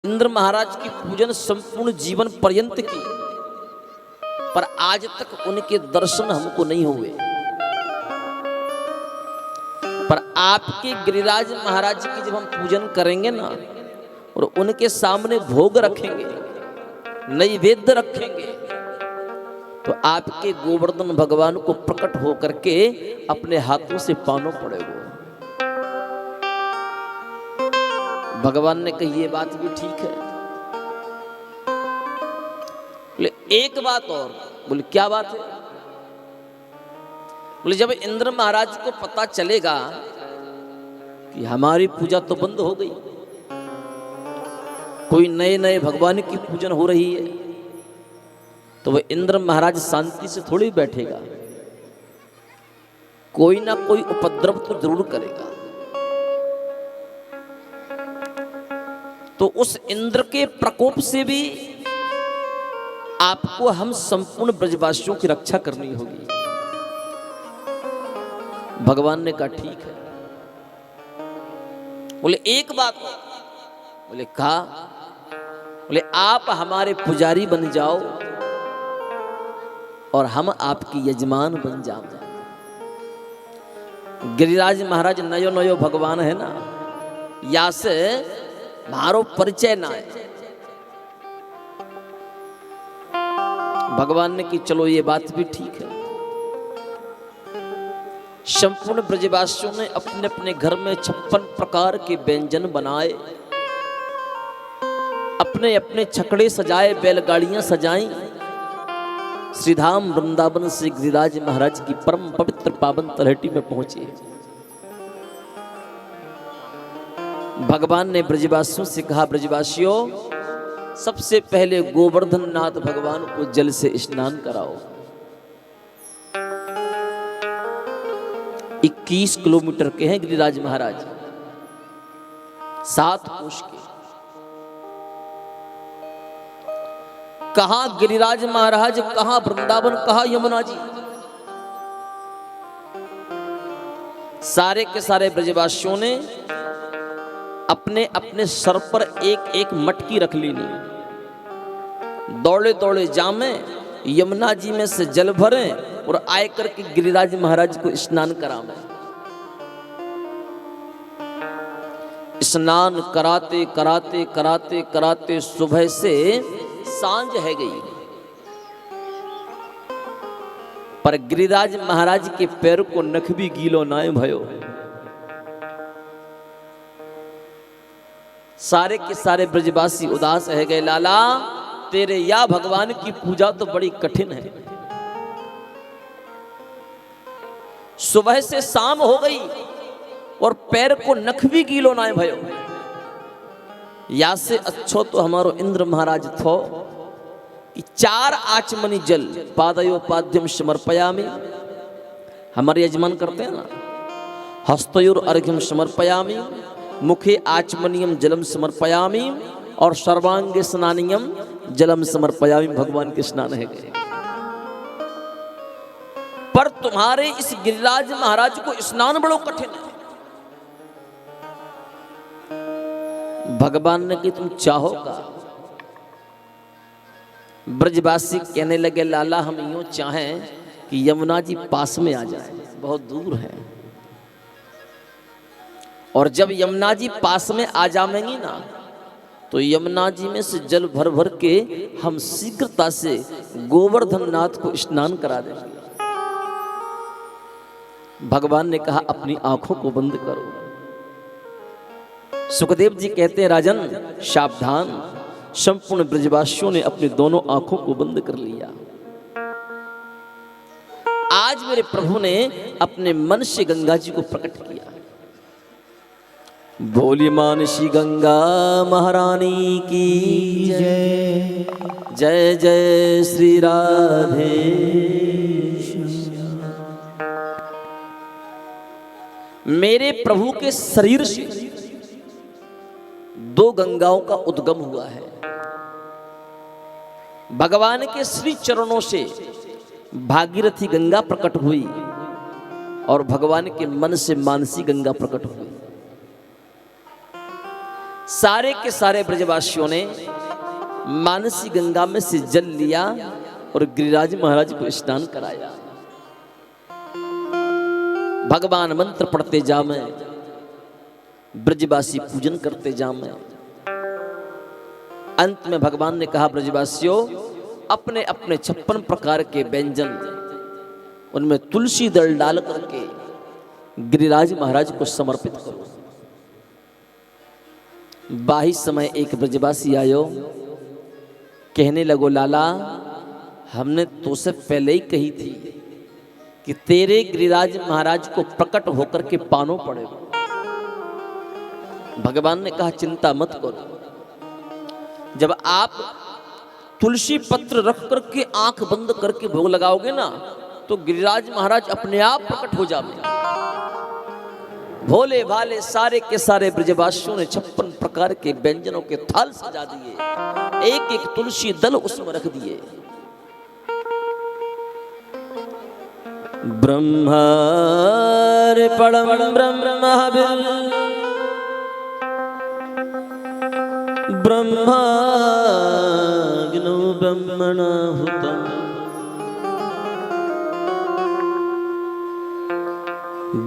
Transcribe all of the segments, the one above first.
इंद्र महाराज की पूजन संपूर्ण जीवन पर्यंत की, पर आज तक उनके दर्शन हमको नहीं हुए। पर आपके गिरिराज महाराज की जब हम पूजन करेंगे ना, और उनके सामने भोग रखेंगे, नैवेद्य रखेंगे, तो आपके गोवर्धन भगवान को प्रकट होकर के अपने हाथों से पानो पड़ेगा। भगवान ने कही ये बात भी ठीक है। बोले एक बात और। बोले क्या बात है? बोले जब इंद्र महाराज को पता चलेगा कि हमारी पूजा तो बंद हो गई, कोई नए नए भगवान की पूजन हो रही है, तो वह इंद्र महाराज शांति से थोड़ी बैठेगा, कोई ना कोई उपद्रव तो जरूर करेगा। तो उस इंद्र के प्रकोप से भी आपको हम संपूर्ण ब्रजवासियों की रक्षा करनी होगी। भगवान ने कहा ठीक है। बोले एक बात। बोले कहा? बोले आप हमारे पुजारी बन जाओ और हम आपकी यजमान बन जाओ। गिरिराज महाराज नयो नयो भगवान है ना, या से मारो परिचय ना है। भगवान ने कि चलो ये बात भी ठीक है। संपूर्ण ब्रजवासियों ने अपने अपने घर में 56 प्रकार के व्यंजन बनाए, अपने अपने छकड़े सजाए, बैलगाड़ियां सजाई। श्रीधाम वृंदावन से गिरिराज महाराज की परम पवित्र पावन तलहटी में पहुंचे। भगवान ने ब्रजवासियों से कहा, ब्रजवासियों सबसे पहले गोवर्धन नाथ भगवान को जल से स्नान कराओ। 21 किलोमीटर के हैं गिरिराज महाराज, 7 कोष के। कहां गिरिराज महाराज, कहां वृंदावन, कहां यमुना जी। सारे के सारे ब्रजवासियों ने अपने अपने सर पर एक एक मटकी रख ली। दौड़े दौड़े जामे, यमुना जी में से जल भरे और आए करके गिरिराज महाराज को स्नान करावे। स्नान कराते कराते कराते कराते सुबह से सांझ है गई, पर गिरिराज महाराज के पैर को नख भी गीलो नाय भयो। सारे के सारे ब्रजवासी उदास रह गए। लाला तेरे या भगवान की पूजा तो बड़ी कठिन है। सुबह से शाम हो गई और पैर को नख भी गीलो ना भयो। या से अच्छो तो हमारो इंद्र महाराज थो कि 4 आचमनी जल पादयोपाद्यम समर्पयामि। हमारे यजमान करते हैं ना, हस्तयोर अर्घ्यम समर्पयामि, मुखे आचमनियम जलम समर्पयामि और सर्वांगे स्नानियम जलम समर्पयामि। भगवान के स्नान है गए। पर तुम्हारे इस गिरिराज महाराज को स्नान बड़ो कठिन है। भगवान ने कि तुम चाहो का? ब्रजवासी कहने लगे लाला हम यूं चाहें कि यमुना जी पास में आ जाए, बहुत दूर है, और जब यमुना जी पास में आ जाएंगी ना, तो यमुना जी में से जल भर भर के हम शीघ्रता से गोवर्धन नाथ को स्नान करा देंगे। भगवान ने कहा अपनी आंखों को बंद करो। सुखदेव जी कहते हैं राजन सावधान। संपूर्ण ब्रजवासियों ने अपनी दोनों आंखों को बंद कर लिया। आज मेरे प्रभु ने अपने मन से गंगा जी को प्रकट किया। बोली मानसी गंगा महारानी की जय, जय जय श्री राधे। मेरे प्रभु के शरीर से 2 गंगाओं का उद्गम हुआ है। भगवान के श्री चरणों से भागीरथी गंगा प्रकट हुई और भगवान के मन से मानसी गंगा प्रकट हुई। सारे के सारे ब्रजवासियों ने मानसी गंगा में से जल लिया और गिरिराज महाराज को स्नान कराया। भगवान मंत्र पढ़ते जामे, ब्रजवासी पूजन करते जामे। अंत में भगवान ने कहा, ब्रजवासियों अपने अपने 56 प्रकार के व्यंजन उनमें तुलसी दल डाल करके गिरिराज महाराज को समर्पित करो। बाही समय एक ब्रजवासी आयो, कहने लगो, लाला हमने तो से पहले ही कही थी कि तेरे गिरिराज महाराज को प्रकट होकर के पानो पड़ेगा। भगवान ने कहा, चिंता मत करो, जब आप तुलसी पत्र रख करके आंख बंद करके भोग लगाओगे ना, तो गिरिराज महाराज अपने आप प्रकट हो जाएंगे। भोले भाले सारे के सारे ब्रजवासियों ने 56 प्रकार के व्यंजनों के थाल सजा दिए, एक एक तुलसी दल उसमें रख दिए। ब्रह्मार्पणं ब्रह्महविः ब्रह्माग्नौ ब्रह्मणाहुतम्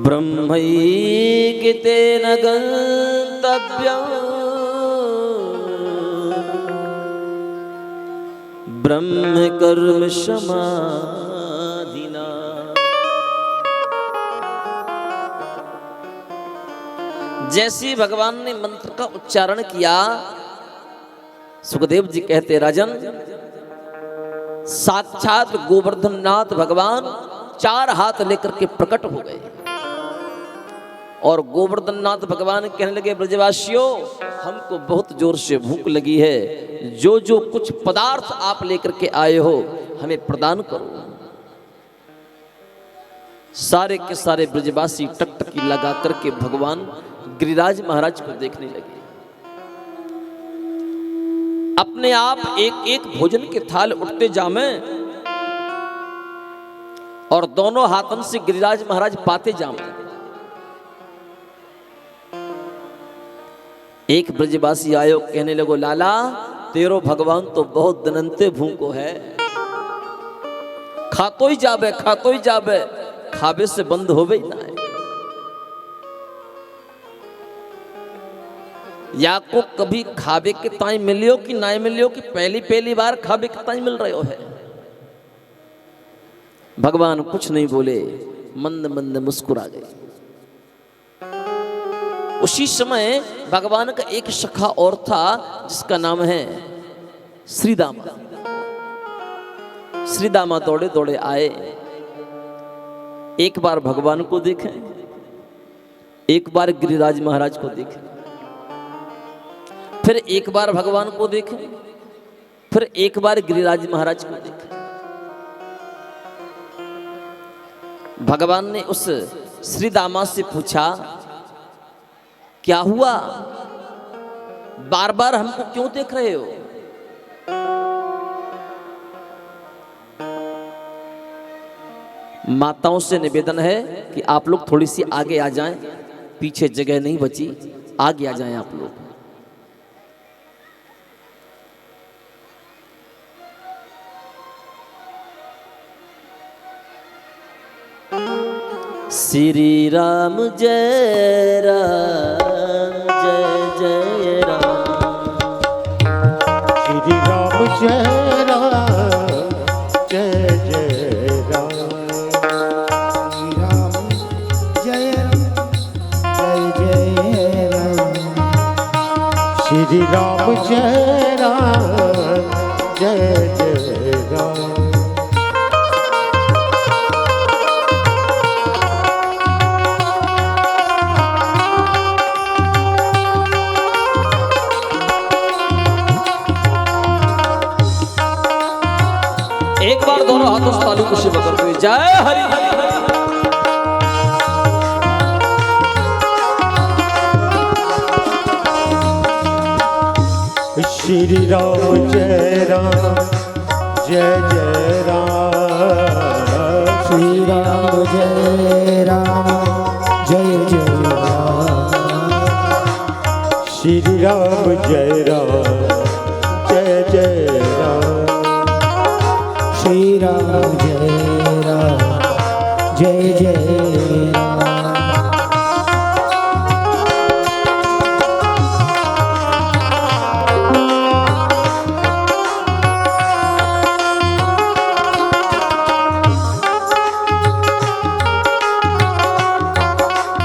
ब्रह्मैकितेन गन्तव्यम् ब्रह्म कर्म समाधिना। जैसे भगवान ने मंत्र का उच्चारण किया, सुखदेव जी कहते, राजन साक्षात गोवर्धन नाथ भगवान 4 हाथ लेकर के प्रकट हो गए और गोवर्धन नाथ भगवान कहने लगे, ब्रजवासियों हमको बहुत जोर से भूख लगी है, जो जो कुछ पदार्थ आप लेकर के आए हो हमें प्रदान करो। सारे के सारे ब्रजवासी टकटकी लगा करके भगवान गिरिराज महाराज को देखने लगे। अपने आप एक एक भोजन के थाल उठते जामे और दोनों हाथों से गिरिराज महाराज पाते जामे। एक ब्रजवासी आयो, कहने लगो, लाला तेरो भगवान तो बहुत दनंते भूखो है, खातो ही जाबे खाबे से बंद होवे ही ना है। या को कभी खाबे के ताई मिलियो कि ना मिलियो कि पहली बार खाबे के ताई मिल रहे हो है। भगवान कुछ नहीं बोले, मंद मंद मुस्कुरा गए। उसी समय भगवान का एक सखा और था जिसका नाम है श्रीदामा। श्रीदामा दौड़े दौड़े आए, एक बार भगवान को देखें, एक बार गिरिराज महाराज को देखें, फिर एक बार भगवान को देखें, फिर एक बार गिरिराज महाराज को देखें। भगवान ने उस श्रीदामा से पूछा, क्या हुआ, बार बार हमको क्यों देख रहे हो? माताओं से निवेदन है कि आप लोग थोड़ी सी आगे आ जाएं, पीछे जगह नहीं बची, आगे आ जाएं आप लोग। श्री राम जय राम जय जय राम, श्री राम जय राम जय जय राम, श्री राम जय राम जय जय राम। एक बार दोनों हाथों से ताली को शिव करते हुए जय हरि हरि। श्री राम जय राम जय जय राम, श्री राम जय राम जय जय राम, श्री राम जय जय राम। श्री राम जय जय राम।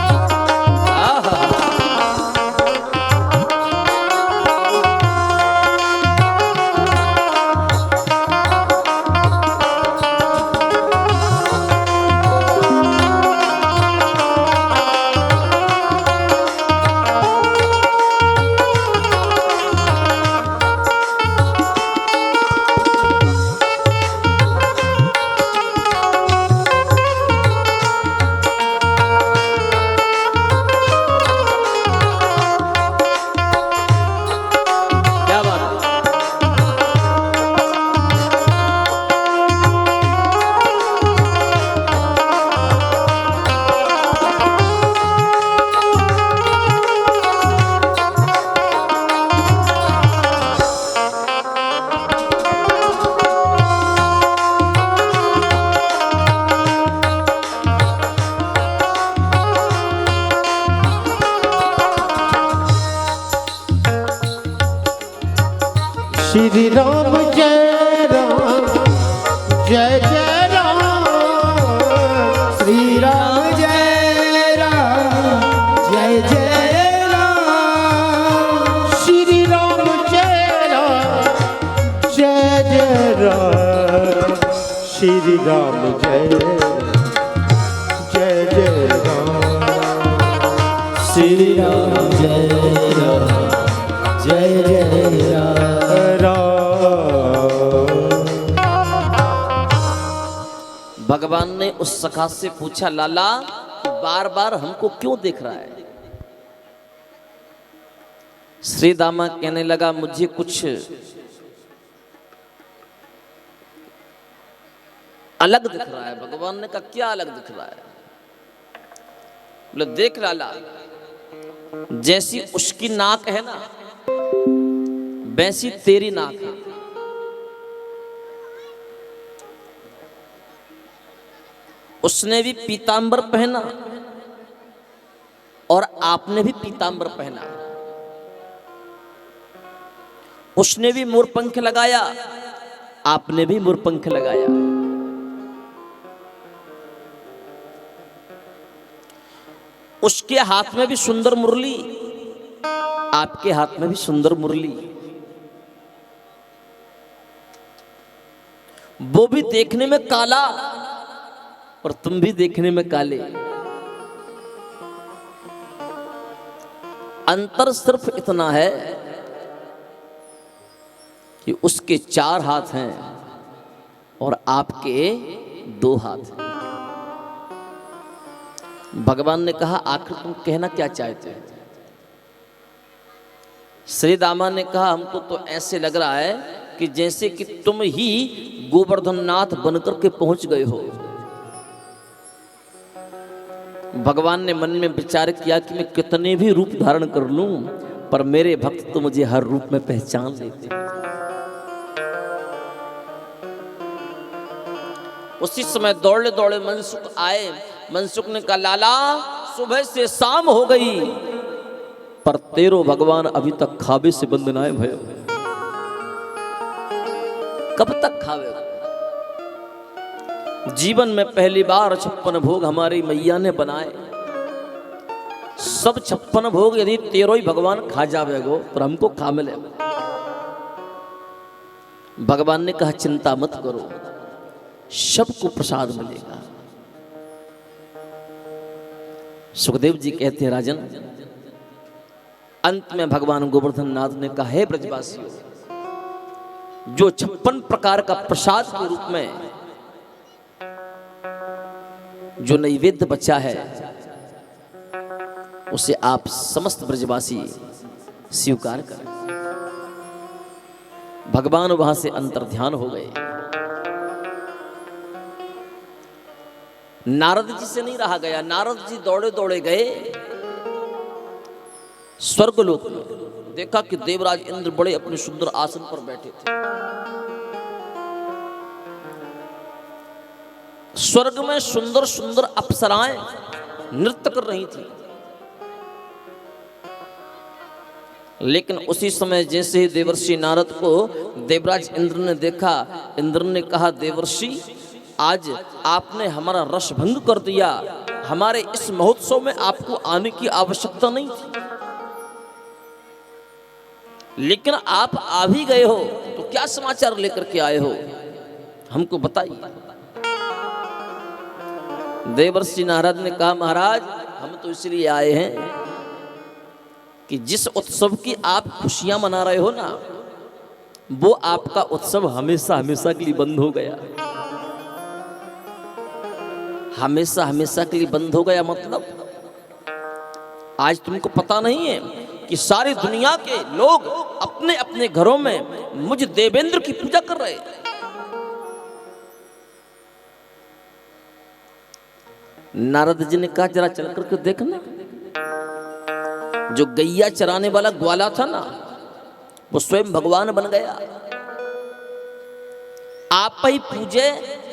श्री राम जय जय राम। श्री राम जय जय राम। श्री राम जय जय राम। श्री राम जय राम। श्री राम जय राम। भगवान ने उस सखा से पूछा, लाला बार बार हमको क्यों देख रहा है? श्री दामा कहने लगा, मुझे कुछ अलग दिख रहा है। भगवान ने कहा, क्या अलग दिख रहा है? बोले, देख लाला, जैसी उसकी नाक है ना, वैसी तेरी नाक है। उसने भी पीतांबर पहना और आपने भी पीतांबर पहना। उसने भी मोरपंख लगाया, आपने भी मोरपंख लगाया। उसके हाथ में भी सुंदर मुरली, आपके हाथ में भी सुंदर मुरली। वो भी देखने में काला और तुम भी देखने में काले। अंतर सिर्फ इतना है कि उसके 4 हाथ हैं और आपके 2 हाथ हैं। भगवान ने कहा, आखिर तुम कहना क्या चाहते हो? श्री दामा ने कहा, हमको तो ऐसे लग रहा है कि जैसे कि तुम ही गोवर्धन नाथ बनकर के पहुंच गए हो। भगवान ने मन में विचार किया कि मैं कितने भी रूप धारण कर लूं, पर मेरे भक्त तो मुझे हर रूप में पहचान लेते हैं। उसी समय दौड़े दौड़े मनसुख आए। मनसुख ने कहा, लाला सुबह से शाम हो गई, पर तेरो भगवान अभी तक खावे से बंद ना भयो। कब तक खावे? जीवन में पहली बार 56 भोग हमारी मैया ने बनाए। सब 56 भोग यदि तेरो ही भगवान खा जावेगो, पर हमको खा मिले। भगवान ने कहा, चिंता मत करो, सबको प्रसाद मिलेगा। सुखदेव जी कहते हैं, राजन, अंत में भगवान गोवर्धन नाथ ने कहा, हे ब्रजवासियों, जो 56 प्रकार का प्रसाद के रूप में जो नैवेद्य बचा है, उसे आप समस्त ब्रजवासी स्वीकार करें। भगवान वहां से अंतर्ध्यान हो गए। नारद जी से नहीं रहा गया। नारद जी दौड़े दौड़े गए स्वर्गलोक में देखा कि देवराज इंद्र बड़े अपने सुंदर आसन पर बैठे थे। स्वर्ग में सुंदर सुंदर अप्सराएं नृत्य कर रही थी। लेकिन उसी समय जैसे ही देवर्षि नारद को देवराज इंद्र ने देखा, इंद्र ने कहा, देवर्षि आज आपने हमारा रस भंग कर दिया, हमारे इस महोत्सव में आपको आने की आवश्यकता नहीं थी, लेकिन आप आ भी गए हो तो क्या समाचार लेकर के आए हो, हमको बताइए। देवर्षि नारद ने कहा, महाराज हम तो इसलिए आए हैं कि जिस उत्सव की आप खुशियां मना रहे हो ना, वो आपका उत्सव हमेशा हमेशा के लिए बंद हो गया। हमेशा हमेशा के लिए बंद हो गया मतलब आज तुमको पता नहीं है कि सारी दुनिया के लोग अपने अपने घरों में मुझ देवेंद्र की पूजा कर रहे हैं। नारद जी ने कहा, जरा चल करके देखना, जो गैया चराने वाला ग्वाला था ना, वो स्वयं भगवान बन गया। आप ही पूजे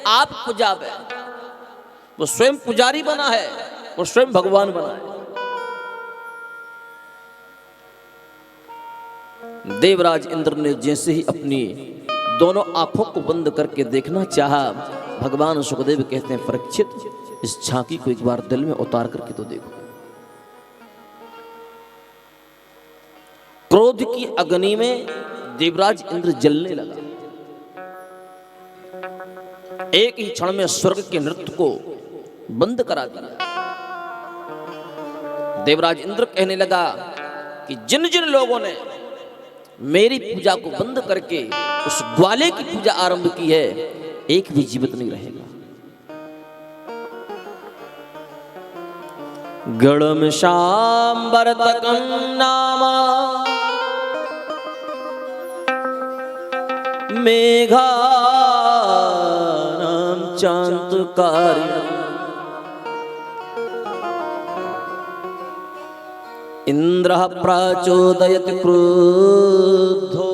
आप पुजावे, वो स्वयं पुजारी बना है, वो स्वयं भगवान बना है। देवराज इंद्र ने जैसे ही अपनी दोनों आंखों को बंद करके देखना चाहा, भगवान सुखदेव कहते हैं, परीक्षित इस झांकी को एक बार दिल में उतार करके तो देखो। क्रोध की अग्नि में देवराज इंद्र जलने लगा। एक ही क्षण में स्वर्ग के नृत्य को बंद करा दिया। देवराज इंद्र कहने लगा कि जिन जिन लोगों ने मेरी पूजा को बंद करके उस ग्वाले की पूजा आरंभ की है, एक भी जीवित नहीं रहेगा। गणम शांबरतकं नामा मेघानां चान्तकारिणम् इंद्रः प्रचोदयति क्रुद्धो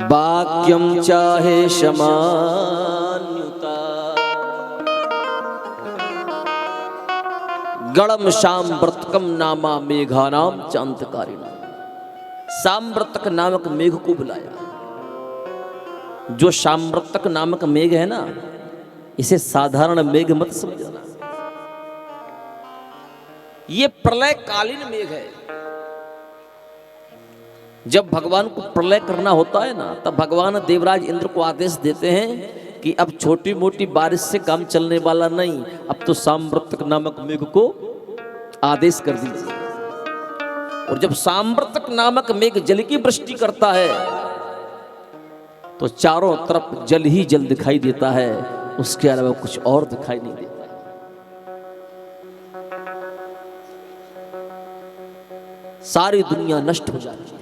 वाक्यं चाहे शमान्युता। गणम शांबर्तकम नामा मेघानां चान्तकारिणम्। शांबर्तक नामक मेघ को बुलाया। जो शांबर्तक नामक मेघ है ना, इसे साधारण मेघ मत समझना, ये प्रलयकालीन मेघ है। जब भगवान को प्रलय करना होता है ना, तब भगवान देवराज इंद्र को आदेश देते हैं कि अब छोटी मोटी बारिश से काम चलने वाला नहीं, अब तो शांबर्तक नामक मेघ को आदेश कर दीजिए। और जब शांबर्तक नामक मेघ जल की वृष्टि करता है तो चारों तरफ जल ही जल दिखाई देता है, उसके अलावा कुछ और दिखाई नहीं देता। सारी दुनिया नष्ट हो जाती है।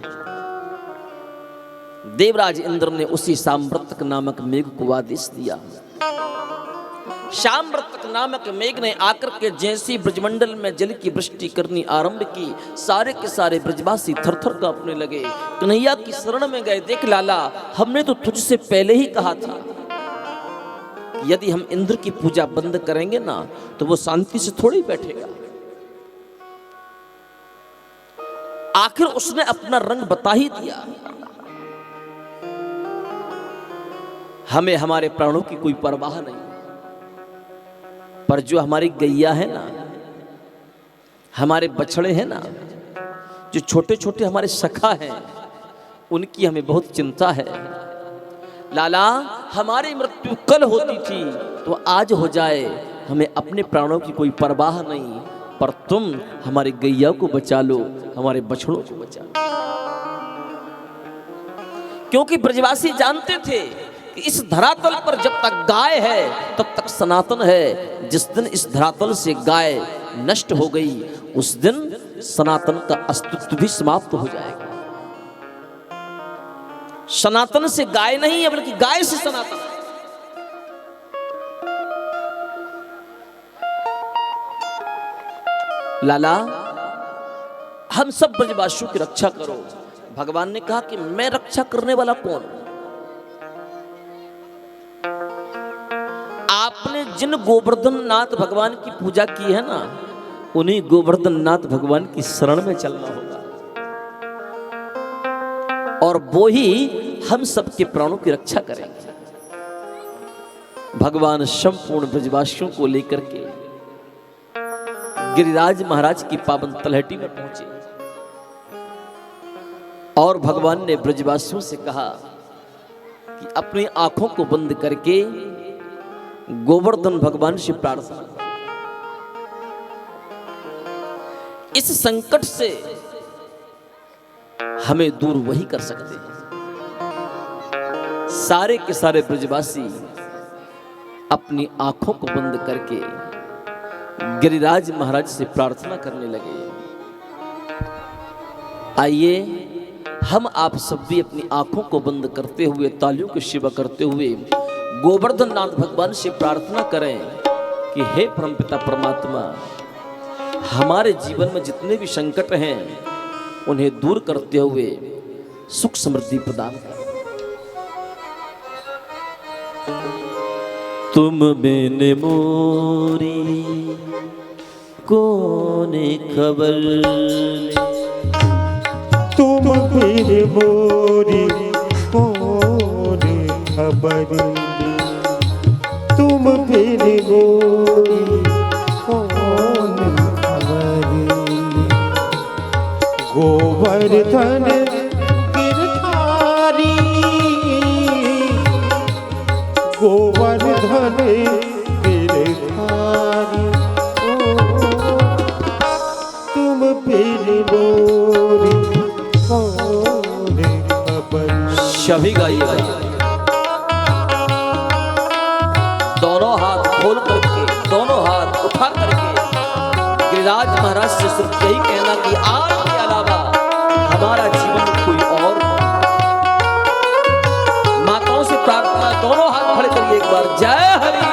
देवराज इंद्र ने उसी शांबर्तक नामक मेघ को आदेश दिया। शांबर्तक नामक मेघ ने आकर के जैसी ब्रजमंडल में जल की वृष्टि करनी आरंभ की, सारे के सारे ब्रजवासी थरथर कांपने लगे, कन्हैया की शरण में गए। देख लाला, हमने तो तुझसे पहले ही कहा था कि यदि हम इंद्र की पूजा बंद करेंगे ना, तो वो शांति से थोड़ी बैठेगा। आखिर उसने अपना रंग बता ही दिया। हमें हमारे प्राणों की कोई परवाह नहीं, पर जो हमारी गैया है ना, हमारे बछड़े हैं ना, जो छोटे छोटे हमारे सखा हैं, उनकी हमें बहुत चिंता है। लाला, हमारी मृत्यु कल होती थी तो आज हो जाए, हमें अपने प्राणों की कोई परवाह नहीं, पर तुम हमारी गैया को बचा लो, हमारे बछड़ों को बचा लो। क्योंकि ब्रजवासी जानते थे कि इस धरातल पर जब तक गाय है तब तक सनातन है। जिस दिन इस धरातल से गाय नष्ट हो गई, उस दिन सनातन का अस्तित्व भी समाप्त हो जाएगा। सनातन से गाय नहीं है, बल्कि गाय से सनातन है। लाला हम सब ब्रजवासियों की रक्षा करो। भगवान ने कहा कि मैं रक्षा करने वाला कौन? आपने जिन गोवर्धन नाथ भगवान की पूजा की है ना, उन्हीं गोवर्धन नाथ भगवान की शरण में चलना होगा, और वो ही हम सबके प्राणों की रक्षा करेंगे। भगवान संपूर्ण ब्रजवासियों को लेकर के गिरिराज महाराज की पावन तलहटी में पहुंचे और भगवान ने ब्रजवासियों से कहा कि अपनी आंखों को बंद करके गोवर्धन भगवान से प्रार्थना करो। इस संकट से हमें दूर वही कर सकते हैं। सारे के सारे ब्रजवासी अपनी आंखों को बंद करके गिरिराज महाराज से प्रार्थना करने लगे। आइए हम आप सब भी अपनी आंखों को बंद करते हुए, तालियों की सेवा करते हुए गोवर्धन नाथ भगवान से प्रार्थना करें कि हे परमपिता परमात्मा, हमारे जीवन में जितने भी संकट हैं उन्हें दूर करते हुए सुख समृद्धि प्रदान करें। तुम बिन मोरी कौन खबर ले, तुम बिन मोरी कौन खबर ले, तुम बिन मोरी कौन खबर ले, गोवर्धन गिरधारी, गोवर्धन गिरधारी, तुम बिन मोरी कौन खबर। सभी गाइए, दोनों हाथ खोल करके, दोनों हाथ उठा करके गिरिराज महाराज से सिर्फ यही कहना कि आज के अलावा हमारा जीवन कोई और नहीं। माताओं से प्रार्थना, दोनों हाथ खड़े करिए एक बार, जय हरि।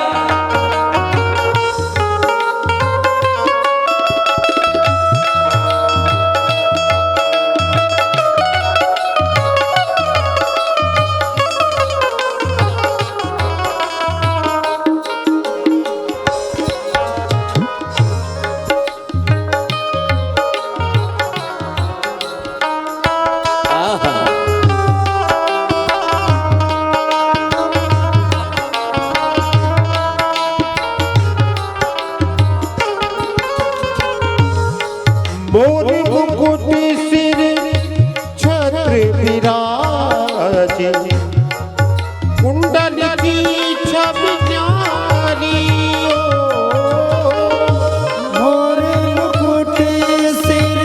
मोर मुकुट सिर छत्र विराजे, कुंडल की छब न्यारी, मोर मुकुट सिर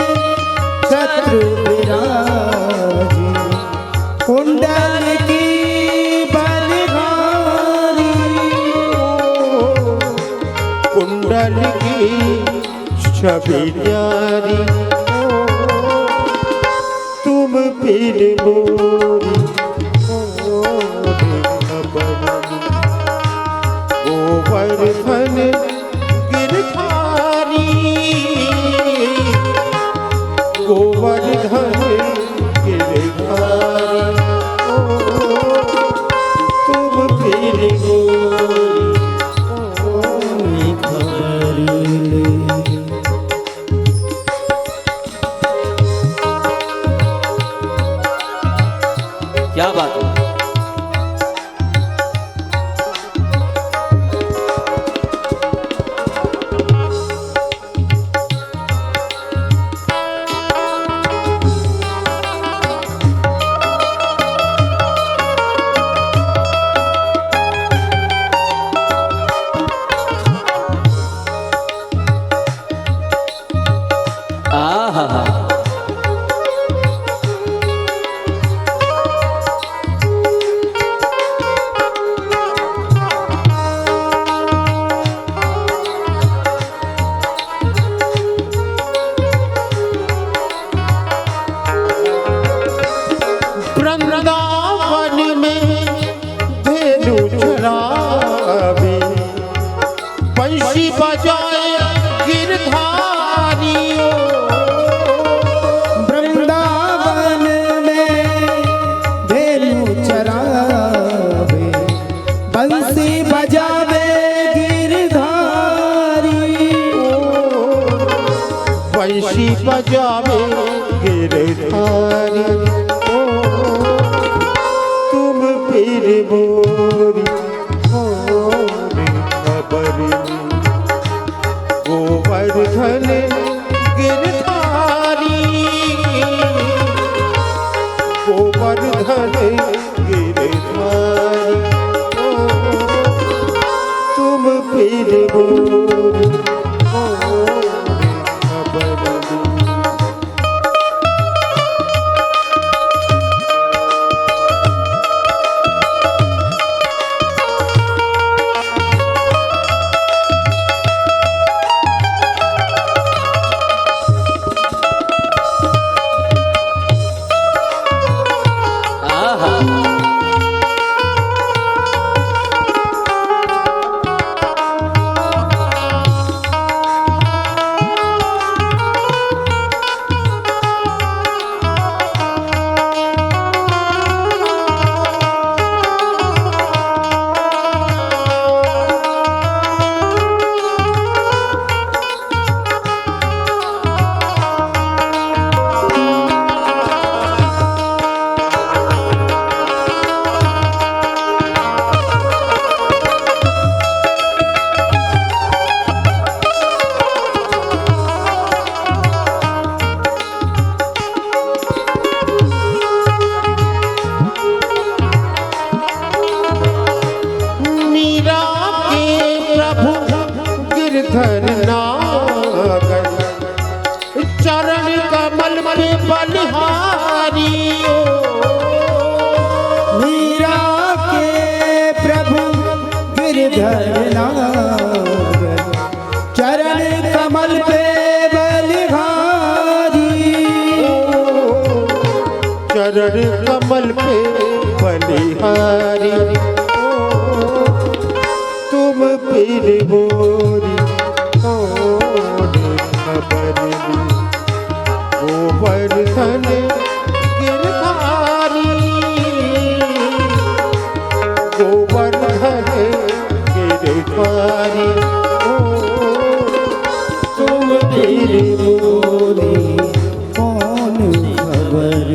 छत्र विराजे, कुंडल की बलिहारी, कुंडल की छवि न्यारी, तुम बिन मोरी कौन खबर ले, गोवर्धन गिरधारी, गोवर्धन गिरधारी, तुम बिन मोरी कौन खबर ले। क्या बात है। बजाए गिरधारी, सजावे गिरधारी ओ तुम पीर मोरी होने खबर गोवर्धन गिरधारी गोवर्धन गिरधारी ओ तुम पीर मोरी होने खबर गिरधर नागर चरण कमल पे बलिहारी मीरा के प्रभु गिरधर नागर चरण कमल पे बलिहारी चरण कमल पे बलिहारी तुम पीर मोरी होने खबर गोवर्धन गिरधारी गोवर्धन गिरधारी ओ तुम पीर मोरी कौन खबर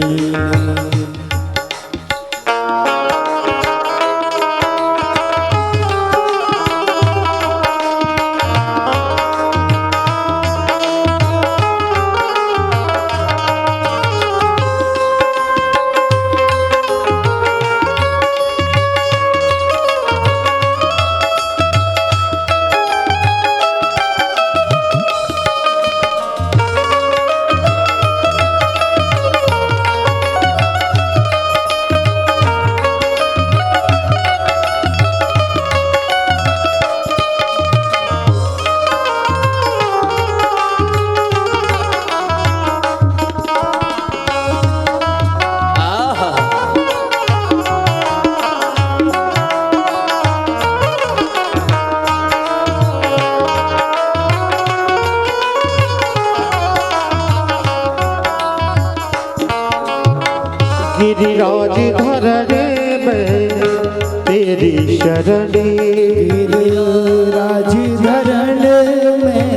गिरिराज धरने में तेरी शरण गिरिराज धरण में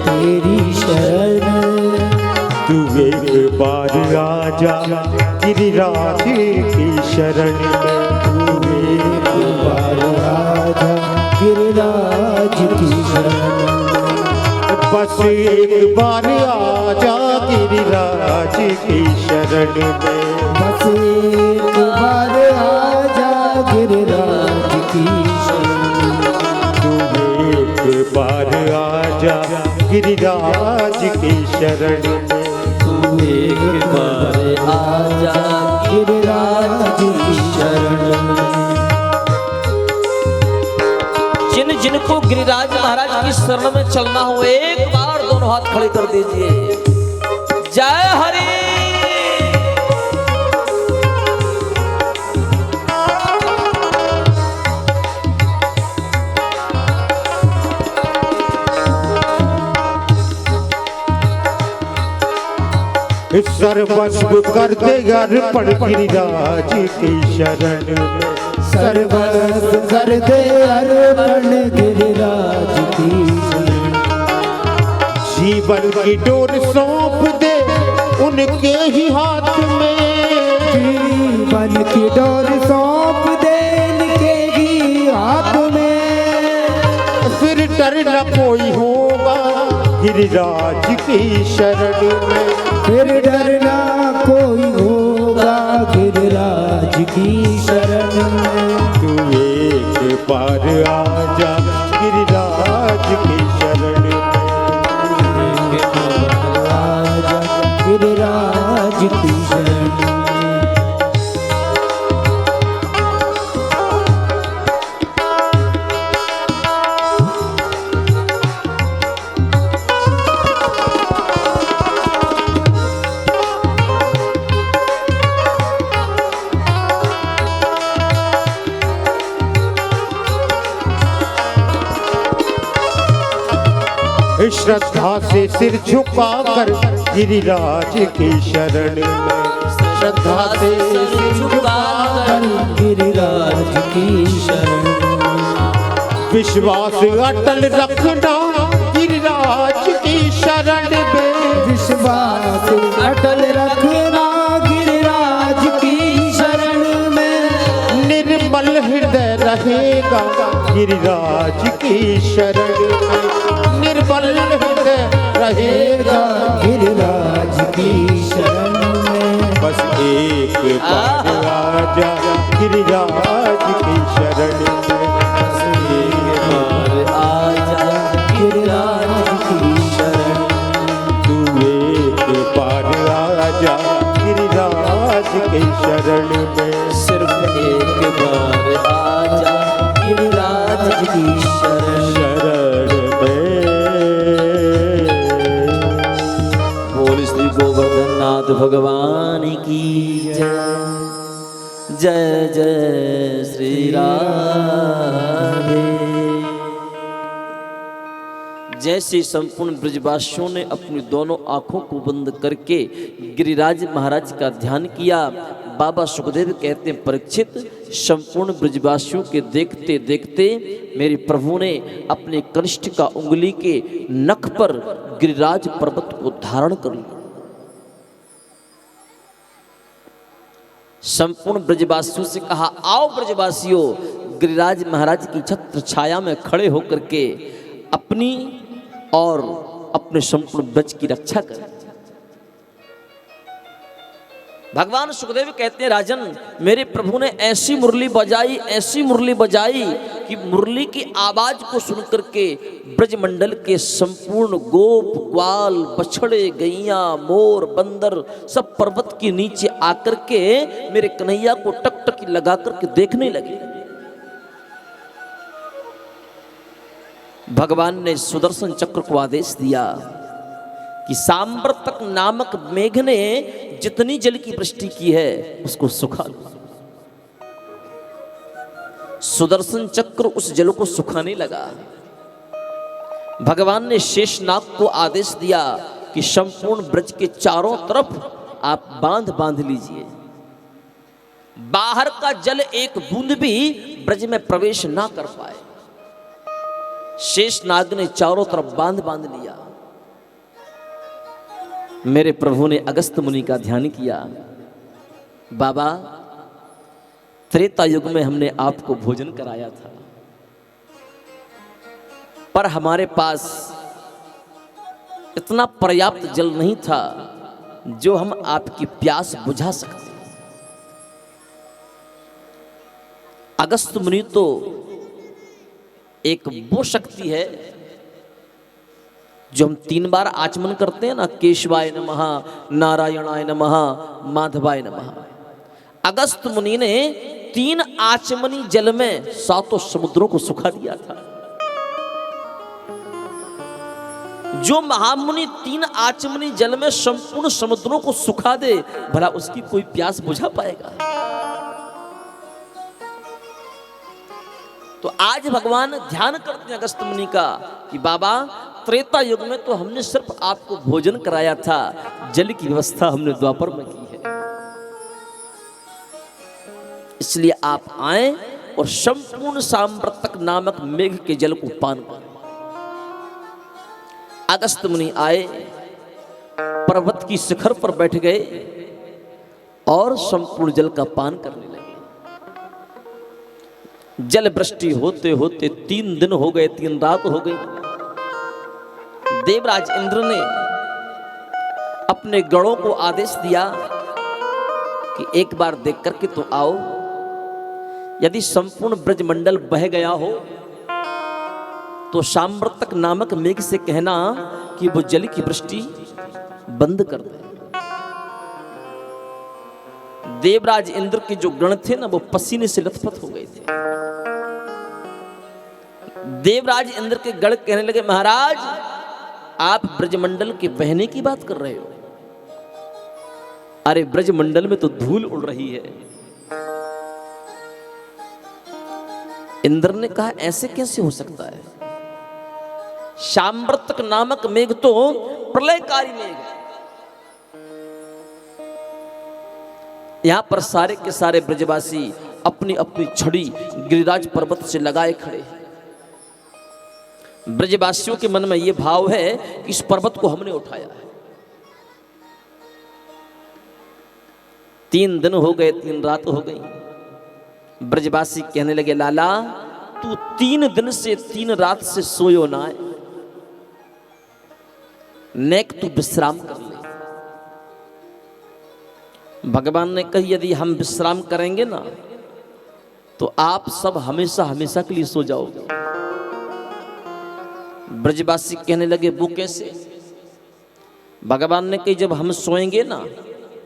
तेरी शरण तू एक बार आजा गिरिराज की शरण में तू एक बार आजा गिरिराज की शरण बस एक बार आजा गिरिराज की शरण में बस एक बार आजा गिरिराज की शरण तू एक बार आजा गिरिराज की शरण में तू एक बार आजा गिरिराज की शरण जिन जिनको गिरिराज महाराज की शरण में चलना हो एक बार दोनों हाथ खड़े कर दीजिए। जय हरि। सर्वस्व कर दे अर्पण गिरिराज की शरण में सर्वस्व कर दे अर्पण गिरिराज की शरण जीवन की डोर सौंप दे उनके ही हाथ में, जीवन की डोर सौंप दे इनके ही हाथ में, फिर डर न कोई होगा गिरिराज की शरण में, फिर डरना कोई होगा गिरिराज की शरण में। तू एक बार आजा गिरिराज की शरण में, आजा गिरिराज की शरण में। श्रद्धा से सिर झुकाकर गिरिराज की शरण में, श्रद्धा से सिर झुकाकर गिरिराज की शरण में। विश्वास अटल रखना गिरिराज की शरण में, विश्वास अटल रखना गिरिराज की शरण में। निर्मल हृदय रहेगा गिरिराज की शरण में, निर्मल हृदय रहेगा गिरिराज की शरण में। बस एक बार आजा गिरिराज की शरण में, बस एक बार आजा गिरिराज की शरण में। तू एक बार आजा गिरिराज की शरण में, सिर्फ एक बार आजा गिरिराज की शरण शरण में। बोल श्री गोवर्धननाथ भगवान की जय। जय जय श्री राधे। जैसे संपूर्ण ब्रजवासियों ने अपनी दोनों आंखों को बंद करके गिरिराज महाराज का ध्यान किया, बाबा सुखदेव कहते हैं, परीक्षित, संपूर्ण ब्रजवासियों के देखते देखते मेरे प्रभु ने अपने कनिष्ठ का उंगली के नख पर गिरिराज पर्वत को धारण कर लिया। संपूर्ण ब्रजवासियों से कहा, आओ ब्रजवासियों, गिरिराज महाराज की छत्र छाया में खड़े होकर के अपनी और अपने संपूर्ण ब्रज की रक्षा करें। भगवान सुखदेव कहते हैं, राजन, मेरे प्रभु ने ऐसी मुरली बजाई, ऐसी मुरली बजाई कि मुरली की आवाज को सुनकर के ब्रजमंडल के संपूर्ण गोप, ग्वाल, बछड़े, गैया, मोर, बंदर सब पर्वत के नीचे आकर के मेरे कन्हैया को टकटकी लगा करके देखने लगे। भगवान ने सुदर्शन चक्र को आदेश दिया कि सांवर्तक नामक मेघ ने जितनी जल की वृष्टि की है उसको सुखा लो। सुदर्शन चक्र उस जल को सुखाने लगा। भगवान ने शेषनाग को आदेश दिया कि संपूर्ण ब्रज के चारों तरफ आप बांध बांध लीजिए, बाहर का जल एक बूंद भी ब्रज में प्रवेश ना कर पाए। शेषनाग ने चारों तरफ बांध बांध लिया। मेरे प्रभु ने अगस्त मुनि का ध्यान किया, बाबा, त्रेता युग में हमने आपको भोजन कराया था, पर हमारे पास इतना पर्याप्त जल नहीं था जो हम आपकी प्यास बुझा सकते। अगस्त मुनि तो एक वो शक्ति है जो हम 3 बार आचमन करते हैं ना, केशवाय नमः, नारायणाय नमः, माधवाय नमः। अगस्त मुनि ने 3 आचमनी जल में 7 समुद्रों को सुखा दिया था। जो महामुनि 3 आचमनी जल में संपूर्ण समुद्रों को सुखा दे, भला उसकी कोई प्यास बुझा पाएगा? तो आज भगवान ध्यान करते हैं अगस्त मुनि का कि बाबा, त्रेता युग में तो हमने सिर्फ आपको भोजन कराया था, जल की व्यवस्था हमने द्वापर में की है, इसलिए आप आए और संपूर्ण सांवर्तक नामक मेघ के जल को पान करें। अगस्त मुनि आए, पर्वत की शिखर पर बैठ गए और संपूर्ण जल का पान करने लगे। जल वृष्टि होते होते 3 दिन हो गए, 3 रात हो गई। देवराज इंद्र ने अपने गणों को आदेश दिया कि एक बार देख करके तो आओ, यदि संपूर्ण ब्रजमंडल बह गया हो तो शाम्रतक नामक मेघ से कहना कि वो जल की वृष्टि बंद कर दे। देवराज इंद्र के जो गण थे ना, वो पसीने से लथपथ हो गए थे। देवराज इंद्र के गण कहने लगे, महाराज आप ब्रजमंडल के बहने की बात कर रहे हो? अरे ब्रजमंडल में तो धूल उड़ रही है। इंद्र ने कहा, ऐसे कैसे हो सकता है? शाम्रतक नामक मेघ तो प्रलयकारी मेघ है। यहां पर सारे के सारे ब्रजवासी अपनी अपनी छड़ी गिरिराज पर्वत से लगाए खड़े हैं। ब्रजवासियों के मन में यह भाव है कि इस पर्वत को हमने उठाया है। 3 दिन हो गए, 3 रात हो गई। ब्रजवासी कहने लगे, लाला तू 3 दिन से 3 रात से सोयो ना है, नेक तू विश्राम कर ले। भगवान ने कही, यदि हम विश्राम करेंगे ना तो आप सब हमेशा हमेशा के लिए सो जाओगे। ब्रजवासी कहने लगे, वो कैसे? भगवान ने कही, जब हम सोएंगे ना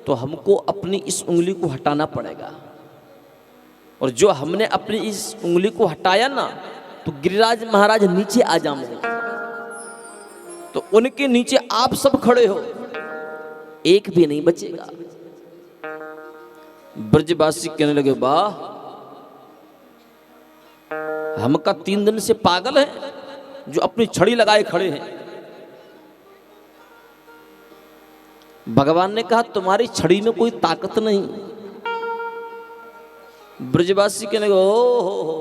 तो हमको अपनी इस उंगली को हटाना पड़ेगा, और जो हमने अपनी इस उंगली को हटाया ना तो गिरिराज महाराज नीचे आ जाएंगे, तो उनके नीचे आप सब खड़े हो, एक भी नहीं बचेगा। ब्रजवासी कहने लगे, वाह, हम का 3 दिन से पागल है जो अपनी छड़ी लगाए खड़े हैं। भगवान ने कहा, तुम्हारी छड़ी में कोई ताकत नहीं। ब्रजवासी कहने लगे, ओ हो,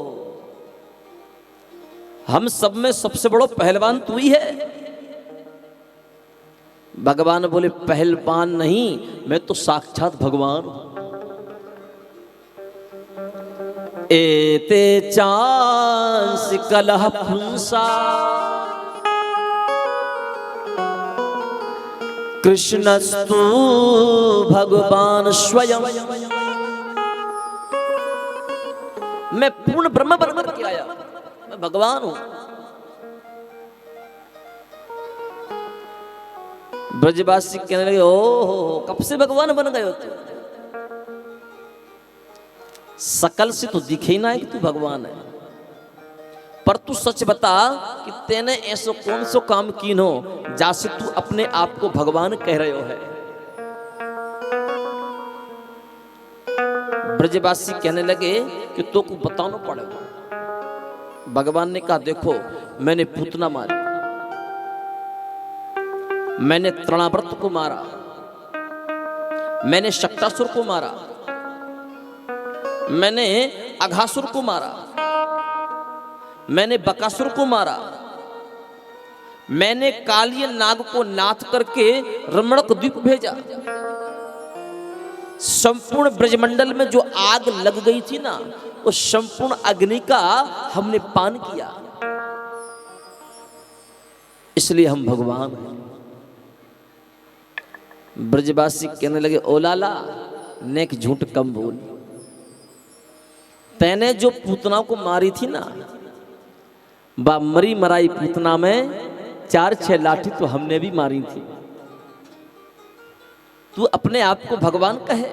हम सब में सबसे बड़ो पहलवान तू ही है। भगवान बोले, पहलवान नहीं, मैं तो साक्षात भगवान हूं। एते चांस कलह पुंसा कृष्णस्तु भगवान स्वयं। मैं पूर्ण ब्रह्म बन करके आया, मैं भगवान हूं। ब्रजवासी कहने लगे, ओ कब से भगवान बन गए हो तुम? सकल से तो दिखे ही ना है कि तू भगवान है, पर तू सच बता कि तेने ऐसो कौन सो काम कीनो जासे तू अपने आप को भगवान कह रहे हो है। ब्रजवासी कहने लगे कि तो को बताना पड़ेगा। भगवान ने कहा, देखो मैंने पूतना मारी, मैंने तृणाव्रत को मारा, मैंने शक्तासुर को मारा, मैंने अघासुर को मारा, मैंने बकासुर को मारा, मैंने कालिय नाग को नाथ करके रमणक द्वीप भेजा। संपूर्ण ब्रजमंडल में जो आग लग गई थी ना, उस संपूर्ण अग्नि का हमने पान किया, इसलिए हम भगवान हैं। ब्रजवासी कहने लगे, ओ लाला नेक झूठ कम बोल। तैने जो पूतना को मारी थी ना, बा मरी मराई पूतना में 4-6 लाठी तो हमने भी मारी थी। तू अपने आप को भगवान कहे।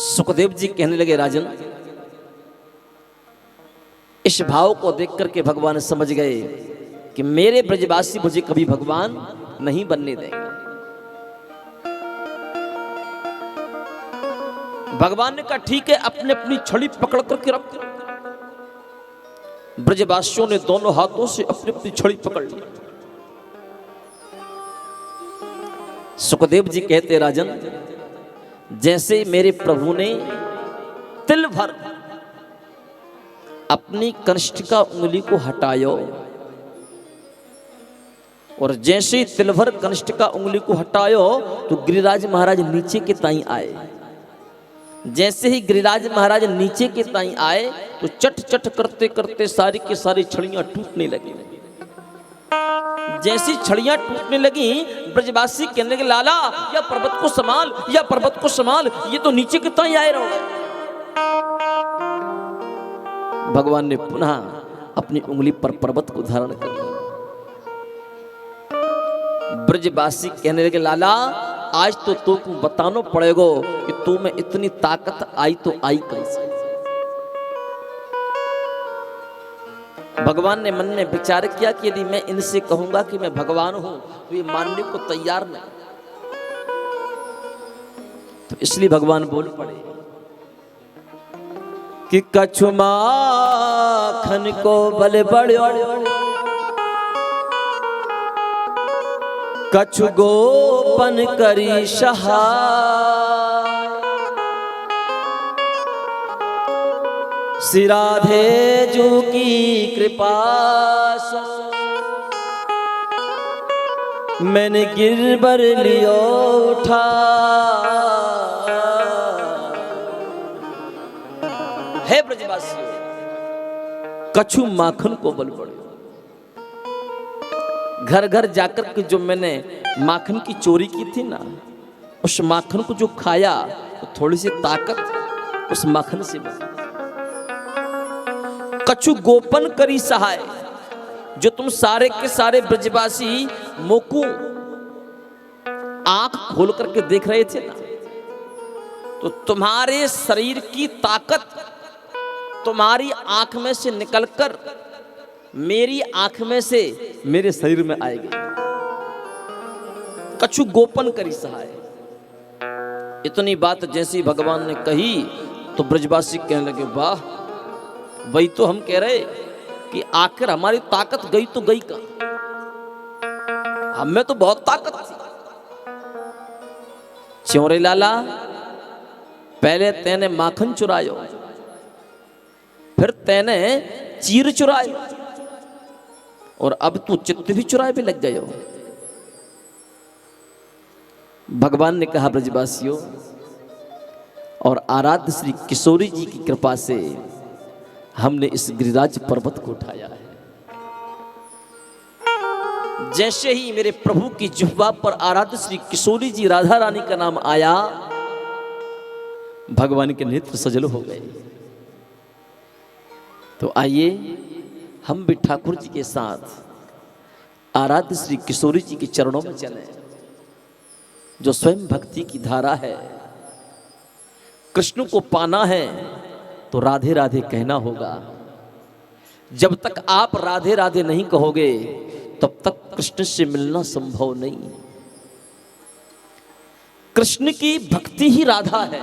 सुखदेव जी कहने लगे, राजन इस भाव को देख करके भगवान समझ गए कि मेरे ब्रजवासी मुझे कभी भगवान नहीं बनने देंगे। भगवान ने कहा, ठीक है, अपने अपनी छड़ी पकड़ करके रख। ब्रजवासियों ने दोनों हाथों से अपनी अपनी छड़ी पकड़ ली। सुखदेव जी कहते, राजन जैसे मेरे प्रभु ने तिल भर अपनी कनिष्ठिका उंगली को हटायो, और जैसे तिल भर कनिष्ठिका उंगली को हटायो तो गिरिराज महाराज नीचे के ताई आए। जैसे ही गिरिराज महाराज नीचे के ताई आए तो चट चट करते करते सारी की सारी छड़ियां टूटने लगी। जैसी छड़ियां टूटने लगी, ब्रजवासी कहने लगे, लाला या पर्वत को संभाल, या पर्वत को संभाल, ये तो नीचे के ताई आए रहो। भगवान ने पुनः अपनी उंगली पर पर्वत को धारण कर लिया। ब्रजवासी कहने लगे, लाला आज तो तुमको बताना पड़ेगा कि तू में इतनी ताकत आई तो आई कैसे। भगवान ने मन में विचार किया कि यदि मैं इनसे कहूंगा कि मैं भगवान हूं तो ये मानने को तैयार नहीं, तो इसलिए भगवान बोल पड़े कि कछु माखन को बल बड़ो, कछु गोपन करी सहाय, श्री राधे जू की कृपा मैंने गिरबर लियो उठा। हे ब्रजवासियों, कछु माखन को बल पड़ो। घर घर जाकर के जो मैंने माखन की चोरी की थी ना, उस माखन को जो खाया तो थोड़ी सी ताकत उस माखन से बनी। कछु गोपन करी सहाय, जो तुम सारे के सारे ब्रजवासी मोकू आंख खोल करके देख रहे थे ना, तो तुम्हारे शरीर की ताकत तुम्हारी आंख में से निकलकर मेरी आंख में से मेरे शरीर में आएगी। कछु गोपन करी सहाय। इतनी बात जैसी भगवान ने कही तो ब्रजवासी कहने लगे, वाह, वही तो हम कह रहे कि आखिर हमारी ताकत गई तो गई का, हमें तो बहुत ताकत थी। च्योरे लाला, पहले तेने माखन चुरायो, फिर तेने चीर चुरायो, और अब तू चित्त भी चुराए भी लग गए हो। भगवान ने कहा, ब्रजवासियों, और आराध्य श्री किशोरी जी की कृपा से हमने इस गिरिराज पर्वत को उठाया है। जैसे ही मेरे प्रभु की जिह्वा पर आराध्य श्री किशोरी जी राधा रानी का नाम आया, भगवान के नेत्र सजल हो गए। तो आइए हम भी ठाकुर जी के साथ आराध्य श्री किशोरी जी के चरणों में चलें, जो स्वयं भक्ति की धारा है। कृष्ण को पाना है तो राधे राधे कहना होगा। जब तक आप राधे राधे नहीं कहोगे तब तक कृष्ण से मिलना संभव नहीं। कृष्ण की भक्ति ही राधा है।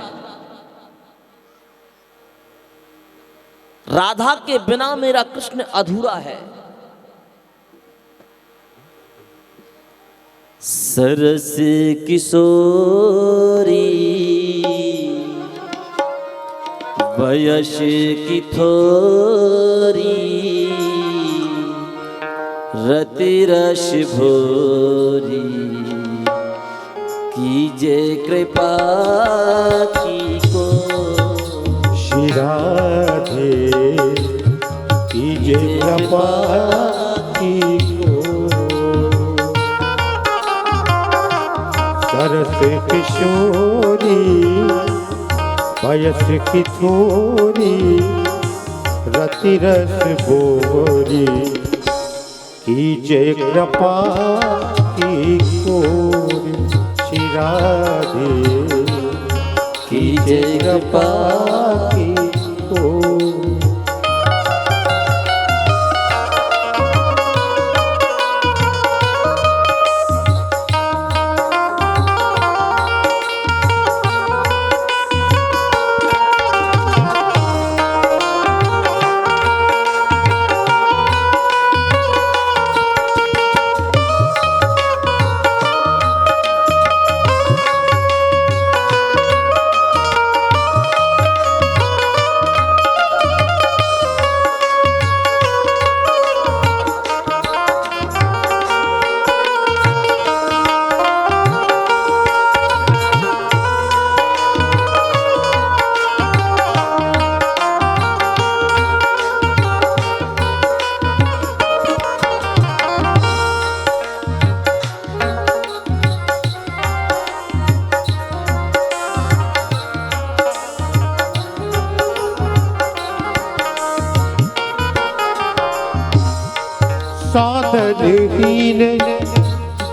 राधा के बिना मेरा कृष्ण अधूरा है। सरस किशोरी वयस की थोरी, रति रस भोरी, कीजे कृपा की को। श्री राधे कीजे कृपा की को। सरस किशोरी वयस की थोरी, रति रस भोरी, कीजे कृपा की कोरी। श्री राधे कीजे कृपा की कोरी। साधनहीन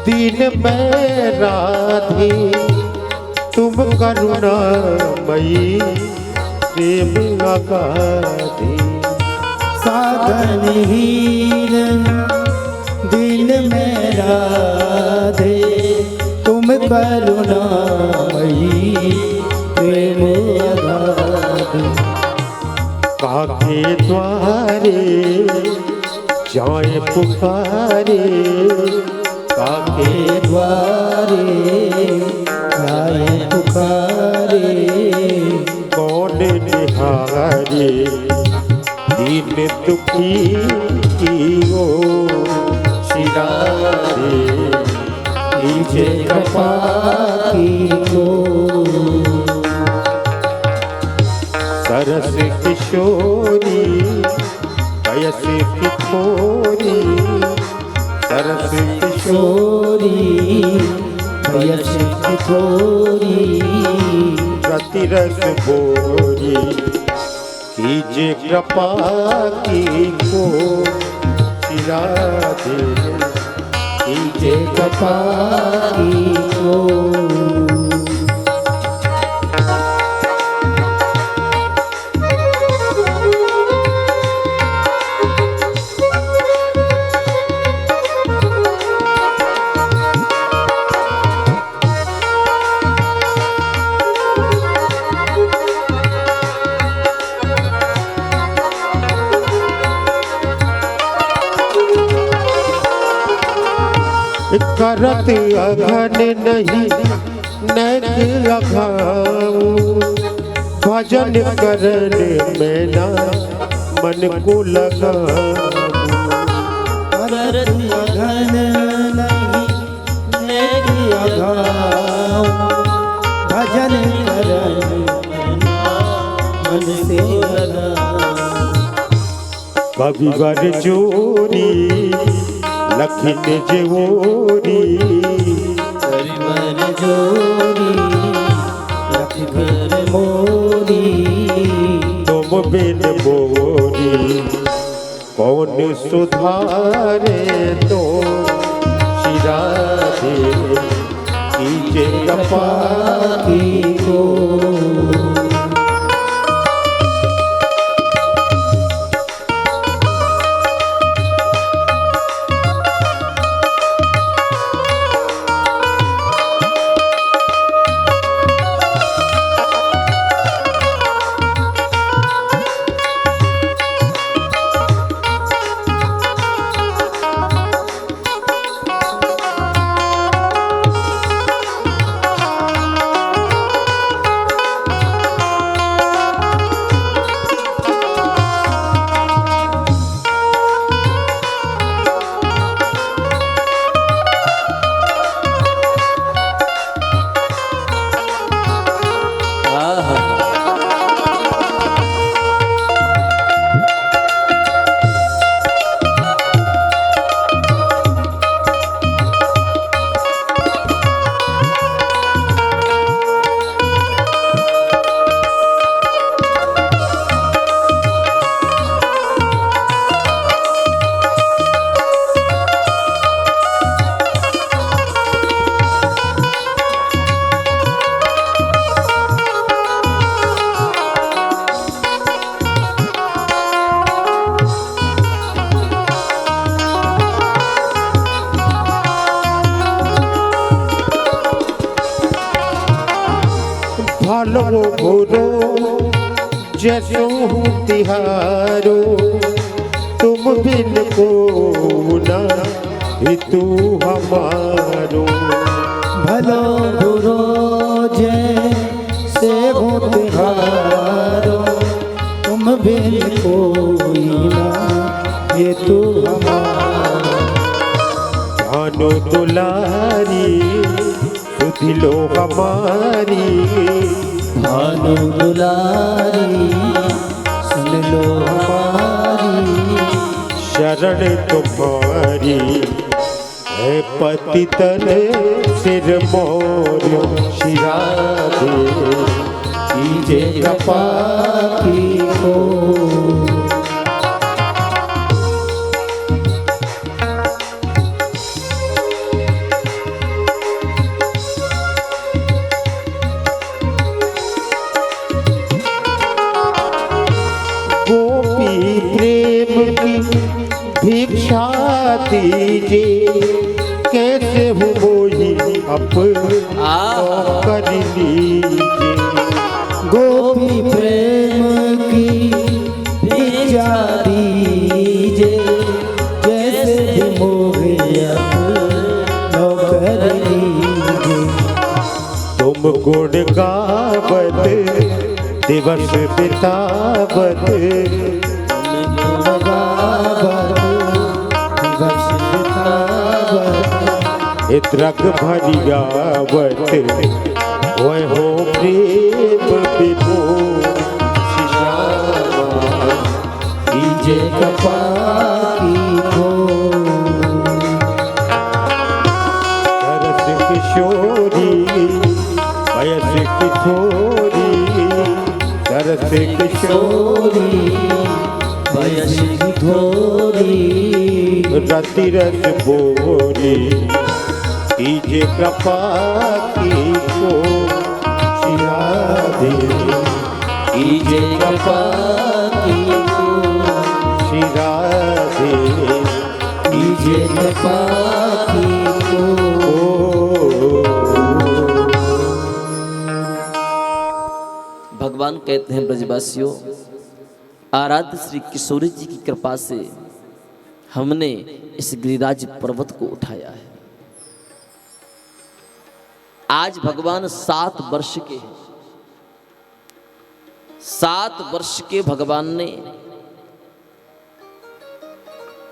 दीन में राधे तुम करुणामयी प्रेम अगाधे। साधनहीन दिन में राधे तुम करुणामयी प्रेम अगाधे। काके द्वारे जाए पुकारे, काके द्वारे जाए पुकारे, कौन निहारे दीन दुखी की ओ शिरारे। कीजे कृपा की को सरस किशोरी वयस किशोरी, सरस किशोरी वयस किशोरी, प्रतिरस बोरी कीजे कृपा की को शिराधे। कीजे कृपा की को करत अघन नहीं नैक अघाऊं, भजन करन में ना मन को लगाऊं। करत अघन नहीं नेक अघाऊं, भजन करन मन से लगाऊं। कविवर जोरी लखिन जेवोरी, कविवर जोरी लखिन मोरी, तुम बिन मोरी कौन सुधारे तो शिराधे। कीजे कृपा की को भालो बुरो जैसो हूँ तिहारो, तुम बिन को ना ही तू हमारो। भलो बुरो जैसे हो तिहारो, तुम बिन कोई ना ये तू हमारा। जानो दुलारी सुधिलो हमारी, भानु दुलारी सुन लो हमारी। शरण तुम्हारी है पतितन सिर मोर शिराधे। कीजे कृपा की को भिक्षा दीजिए, कैसे हूँ मोही अपना कर लीजिए। गोपी प्रेम की भिक्षा दीजिए, जैसे भी मोहे अपना कर लीजिए। तुम गुण गावत दिवस बितावत, इत्रक भरियावत, वह हो प्रेम विभोर कीजे कृपा की हो। सरस किशोरी वयस किशोरी, सरस किशोरी वयस किशोरी, रति रस बोरी, कीजे कृपा की को शिराधे, कीजे कृपा की हो। शिराधे, कीजे कृपा की हो। भगवान कहते हैं ब्रजवासियों, आराध्य श्री किशोरी जी की कृपा से हमने इस गिरिराज पर्वत को उठाया है। आज भगवान 7 वर्ष के हैं। 7 वर्ष के भगवान ने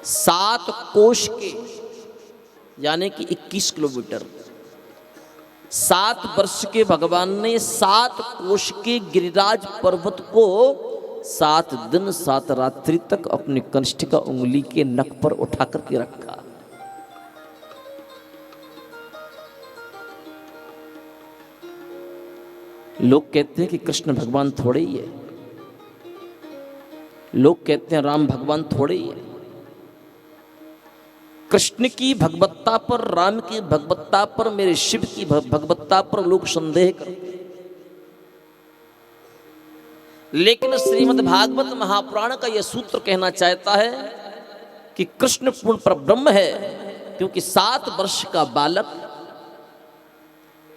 7 कोश के यानी कि 21 किलोमीटर, 7 वर्ष के भगवान ने 7 कोश के गिरिराज पर्वत को 7 दिन 7 रात्रि तक अपनी कनिष्ठिका उंगली के नख पर उठा करके रखा। लोग कहते हैं कि कृष्ण भगवान थोड़े ही है, लोग कहते हैं राम भगवान थोड़े ही है। कृष्ण की भगवत्ता पर, राम की भगवत्ता पर, मेरे शिव की भगवत्ता पर लोग संदेह करते हैं। लेकिन श्रीमद् भागवत महापुराण का यह सूत्र कहना चाहता है कि कृष्ण पूर्ण परब्रह्म है, क्योंकि 7 वर्ष का बालक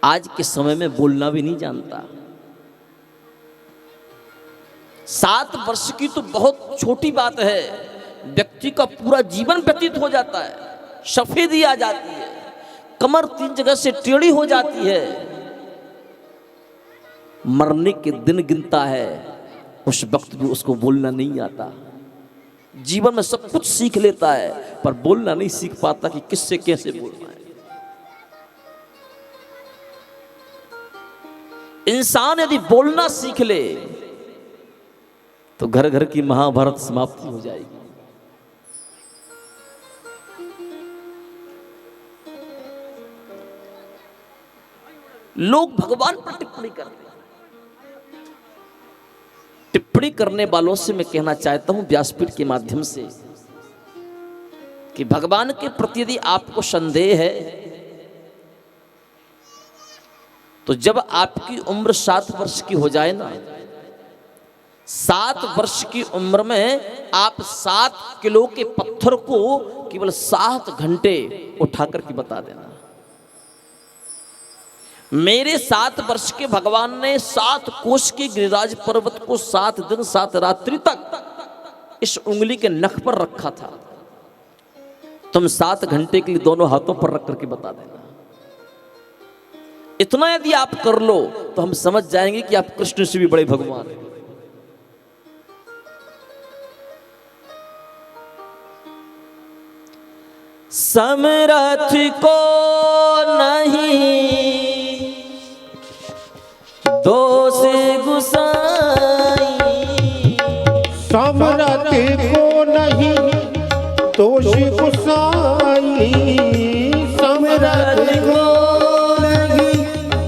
आज के समय में बोलना भी नहीं जानता। 7 वर्ष की तो बहुत छोटी बात है, व्यक्ति का पूरा जीवन व्यतीत हो जाता है, सफेदी आ जाती है, कमर 3 जगह से टेढ़ी हो जाती है, मरने के दिन गिनता है, उस वक्त भी उसको बोलना नहीं आता। जीवन में सब कुछ सीख लेता है पर बोलना नहीं सीख पाता कि किससे कैसे बोलना है। इंसान यदि बोलना सीख ले तो घर घर की महाभारत समाप्ति हो जाएगी। लोग भगवान पर टिप्पणी करते हैं। टिप्पणी करने वालों से मैं कहना चाहता हूं व्यासपीठ के माध्यम से कि भगवान के प्रति यदि आपको संदेह है तो जब आपकी उम्र 7 वर्ष की हो जाए ना, 7 वर्ष की उम्र में आप 7 किलो के पत्थर को केवल 7 घंटे उठा करके बता देना। मेरे 7 वर्ष के भगवान ने 7 कोश के गिरिराज पर्वत को 7 दिन 7 रात्रि तक इस उंगली के नख पर रखा था। तुम 7 घंटे के लिए दोनों हाथों पर रख करके बता देना। इतना यदि आप कर लो तो हम समझ जाएंगे कि आप कृष्ण से भी बड़े भगवान हैं। समरथ को नहीं दोष गुसाई, समरथ को नहीं दोष गुसाई, समरथ को नहीं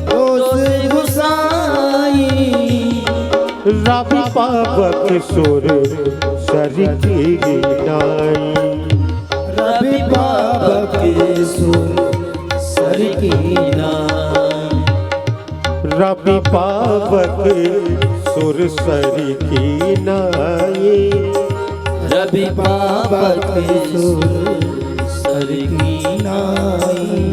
दोष गुसाई, रवि पावक सुर सर की नाई, रवि पावक सुर सर की नाई, रवि पावक सुर सर की नाई, रवि बाबा के सुर सर की नाई।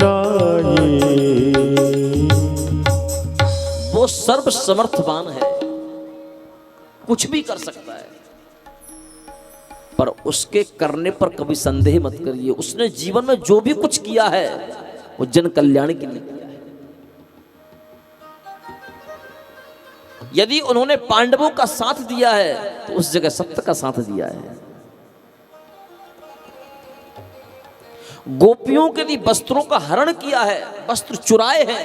वो सर्व समर्थवान है, कुछ भी कर सकता है, पर उसके करने पर कभी संदेह मत करिए। उसने जीवन में जो भी कुछ किया है वो जन कल्याण के लिए किया है। यदि उन्होंने पांडवों का साथ दिया है तो उस जगह सत्य का साथ दिया है। गोपियों के लिए वस्त्रों का हरण किया है, वस्त्र चुराए हैं,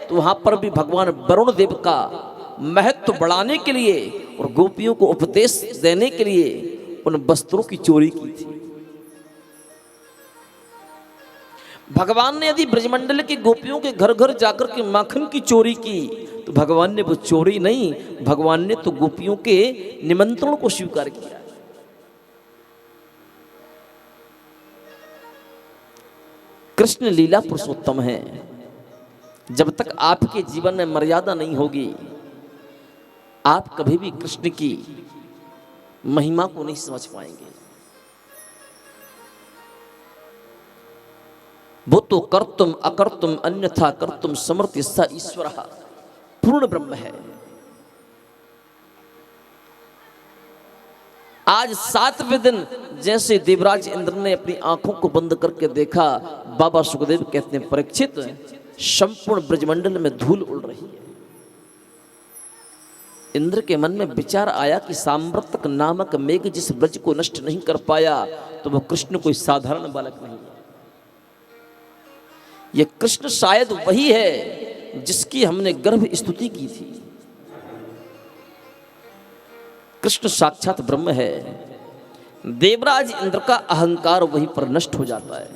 तो वहां पर भी भगवान वरुण देव का महत्व बढ़ाने के लिए और गोपियों को उपदेश देने के लिए उन वस्त्रों की चोरी की थी। भगवान ने यदि ब्रजमंडल की गोपियों के घर घर जाकर के माखन की चोरी की तो भगवान ने वो चोरी नहीं, भगवान ने तो गोपियों के निमंत्रण को स्वीकार किया। कृष्ण लीला पुरुषोत्तम है। जब तक आपके जीवन में मर्यादा नहीं होगी आप कभी भी कृष्ण की महिमा को नहीं समझ पाएंगे। वो तो कर्तुम अकर्तुम अन्यथा कर्तुम समर्थ स ईश्वर पूर्ण ब्रह्म है। आज 7वें दिन जैसे देवराज इंद्र ने अपनी आंखों को बंद करके देखा, बाबा सुखदेव कहते हैं परीक्षित संपूर्ण ब्रजमंडल में धूल उड़ रही है। इंद्र के मन में विचार आया कि साम्रतक नामक मेघ जिस ब्रज को नष्ट नहीं कर पाया तो वह कृष्ण कोई साधारण बालक नहीं है। यह कृष्ण शायद वही है जिसकी हमने गर्भ स्तुति की थी। कृष्ण साक्षात ब्रह्म है। देवराज इंद्र का अहंकार वहीं पर नष्ट हो जाता है।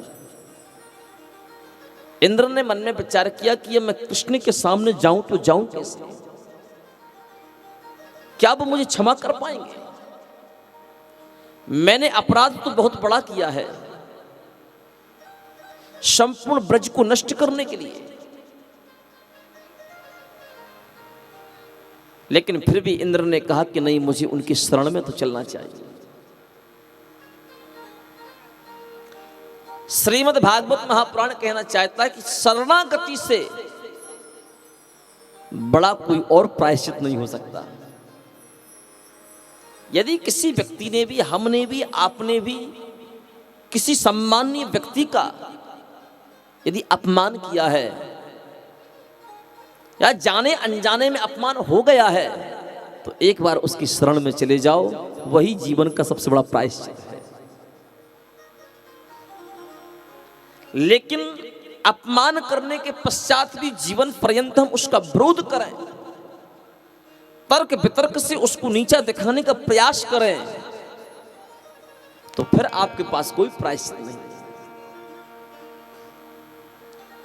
इंद्र ने मन में विचार किया कि ये मैं कृष्ण के सामने जाऊं तो जाऊं कैसे? क्या वो मुझे क्षमा कर पाएंगे? मैंने अपराध तो बहुत बड़ा किया है संपूर्ण ब्रज को नष्ट करने के लिए, लेकिन फिर भी इंद्र ने कहा कि नहीं, मुझे उनकी शरण में तो चलना चाहिए। श्रीमद् भागवत महापुराण कहना चाहता है कि शरणागति से बड़ा कोई और प्रायश्चित नहीं हो सकता। यदि किसी व्यक्ति ने भी, हमने भी, आपने भी किसी सम्माननीय व्यक्ति का यदि अपमान किया है या जाने अनजाने में अपमान हो गया है तो एक बार उसकी शरण में चले जाओ, वही जीवन का सबसे बड़ा प्रायश्चित है। लेकिन अपमान करने के पश्चात भी जीवन पर्यंत हम उसका विरोध करें, तर्क वितर्क से उसको नीचा दिखाने का प्रयास करें, तो फिर आपके पास कोई प्रायश्चित नहीं।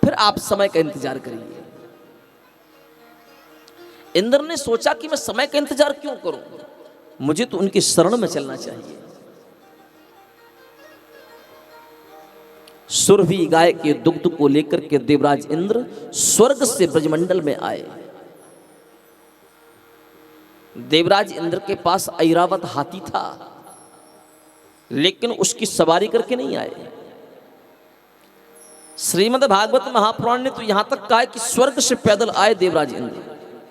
फिर आप समय का इंतजार करिए। इंद्र ने सोचा कि मैं समय का इंतजार क्यों करूं, मुझे तो उनकी शरण में चलना चाहिए। सुरभि गाय के दुग्ध को लेकर के देवराज इंद्र स्वर्ग से ब्रजमंडल में आए। देवराज इंद्र के पास ऐरावत हाथी था, लेकिन उसकी सवारी करके नहीं आए। श्रीमद् भागवत महापुराण ने तो यहां तक कहा है कि स्वर्ग से पैदल आए देवराज इंद्र,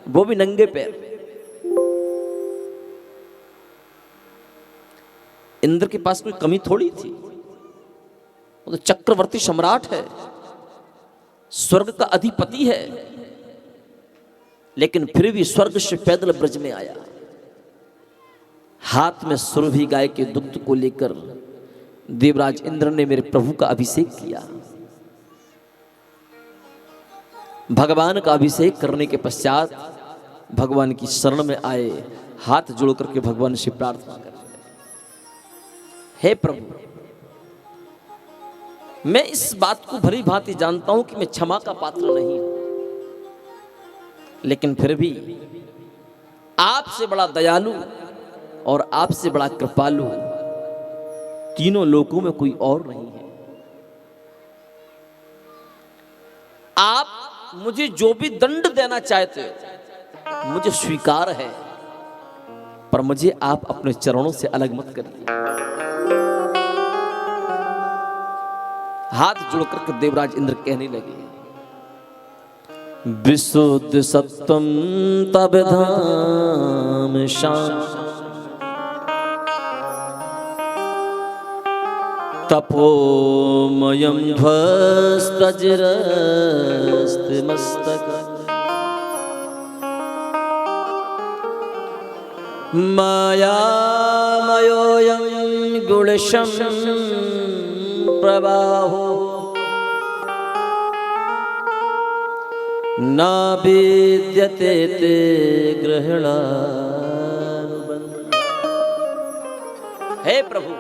वो भी नंगे पैर। इंद्र के पास कोई कमी थोड़ी थी, वो तो चक्रवर्ती सम्राट है, स्वर्ग का अधिपति है, लेकिन फिर भी स्वर्ग से पैदल ब्रज में आया। हाथ में सुरभि गाय के दुग्ध को लेकर देवराज इंद्र ने मेरे प्रभु का अभिषेक किया। भगवान का अभिषेक करने के पश्चात भगवान की शरण में आए, हाथ जोड़ करके भगवान से प्रार्थना कर रहे, हे प्रभु, मैं इस बात को भली भांति जानता हूं कि मैं क्षमा का पात्र नहीं हूं, लेकिन फिर भी आपसे बड़ा दयालु और आपसे बड़ा कृपालु तीनों लोकों में कोई और नहीं है। आप मुझे जो भी दंड देना चाहते हो मुझे स्वीकार है, पर मुझे आप अपने चरणों से अलग मत करिए। हाथ जोड़ करके देवराज इंद्र कहने लगे, विशुद्ध सत्वम तब धाम शाम, तपोमयं ध्वस्तजरस्तमस्तक, मायामयोऽयं गुणशं प्रवाहो, न विद्यते ते ग्रहणानुबन्धः। हे प्रभु,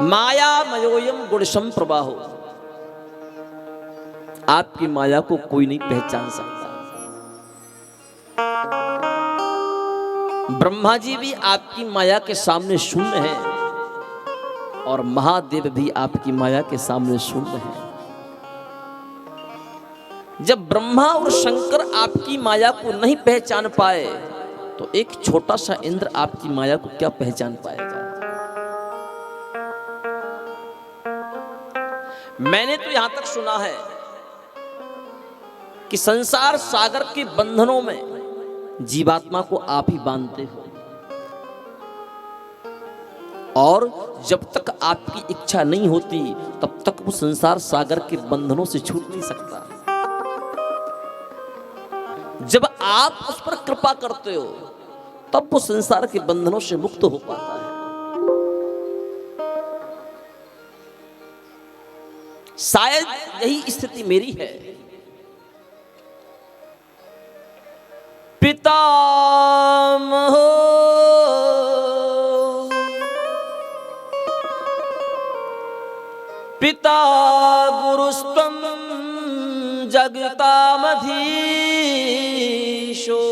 मायामयोऽयं गुणशं प्रवाहो, आपकी माया को कोई नहीं पहचान सकता। ब्रह्मा जी भी आपकी माया के सामने शून्य हैं और महादेव भी आपकी माया के सामने शून्य हैं। जब ब्रह्मा और शंकर आपकी माया को नहीं पहचान पाए तो एक छोटा सा इंद्र आपकी माया को क्या पहचान पाएगा। मैंने तो यहां तक सुना है कि संसार सागर के बंधनों में जीवात्मा को आप ही बांधते हो और जब तक आपकी इच्छा नहीं होती तब तक वो संसार सागर के बंधनों से छूट नहीं सकता। जब आप उस पर कृपा करते हो तब वो संसार के बंधनों से मुक्त हो पाता है। शायद यही स्थिति मेरी है। पितामहो पिता गुरुस्त्वं जगतामधीशो,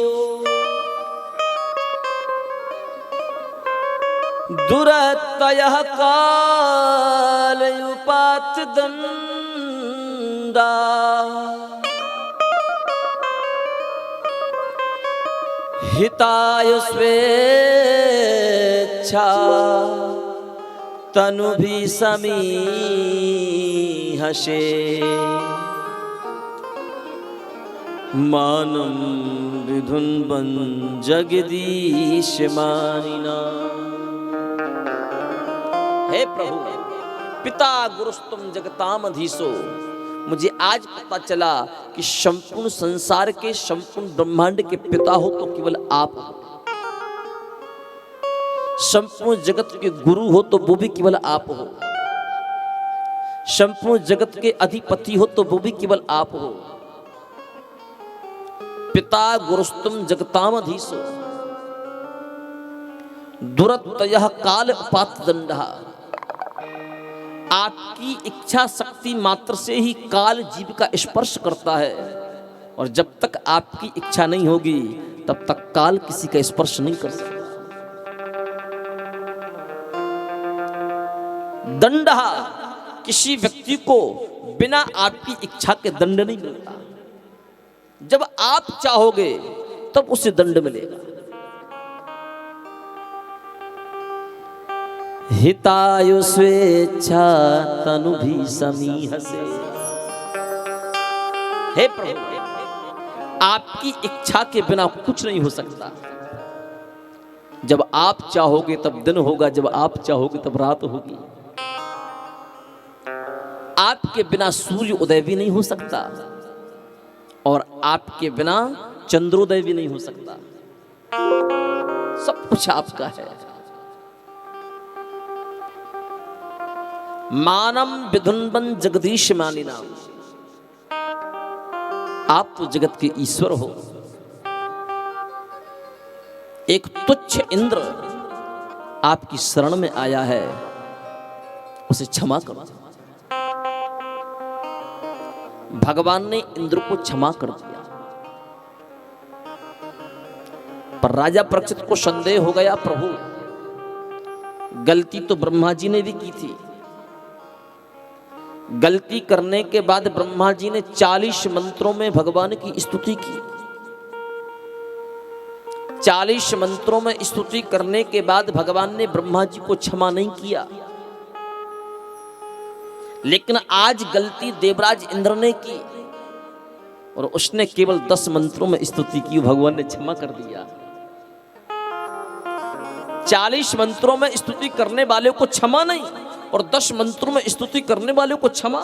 दुरत्ययः कालयुपात्तदण्डा, हिताय स्वेच्छा तनुभिः समीहसे, मानं विधुन्वन् जगदीशमानिना। हे प्रभु, पिता गुरुस्तुम जगतामधीशो, मुझे आज पता चला कि संपूर्ण संसार के, संपूर्ण ब्रह्मांड के पिता हो तो केवल आप हो। संपूर्ण जगत के गुरु हो तो वो भी केवल आप हो। संपूर्ण जगत के अधिपति हो तो वो भी केवल आप हो। पिता गुरुस्तुम जगतामधीशो, दुरत्ययः काल उपात्तदण्डः, आपकी इच्छा शक्ति मात्र से ही काल जीव का स्पर्श करता है और जब तक आपकी इच्छा नहीं होगी तब तक काल किसी का स्पर्श नहीं कर सकता। दंड, किसी व्यक्ति को बिना आपकी इच्छा के दंड नहीं मिलता। जब आप चाहोगे तब उसे दंड मिलेगा। हितायु स्वेच्छा तनुभिः समीहसे, हे प्रभु, आपकी इच्छा के बिना कुछ नहीं हो सकता। जब आप चाहोगे तब दिन होगा, जब आप चाहोगे तब रात होगी। आपके बिना सूर्य उदय भी नहीं हो सकता और आपके बिना चंद्रोदय भी नहीं हो सकता। सब कुछ आपका है। मानम विधुन्वन जगदीश मानिना, आप तो जगत के ईश्वर हो। एक तुच्छ इंद्र आपकी शरण में आया है, उसे क्षमा करो। भगवान ने इंद्र को क्षमा कर दिया, पर राजा परीक्षित को संदेह हो गया, प्रभु गलती तो ब्रह्मा जी ने भी की थी। गलती करने के बाद ब्रह्मा जी ने 40 मंत्रों में भगवान की स्तुति की। 40 मंत्रों में स्तुति करने के बाद भगवान ने ब्रह्मा जी को क्षमा नहीं किया। लेकिन आज गलती देवराज इंद्र ने की और उसने केवल 10 मंत्रों में स्तुति की, भगवान ने क्षमा कर दिया। 40 मंत्रों में स्तुति करने वाले को क्षमा नहीं और 10 मंत्रों में स्तुति करने वाले को क्षमा।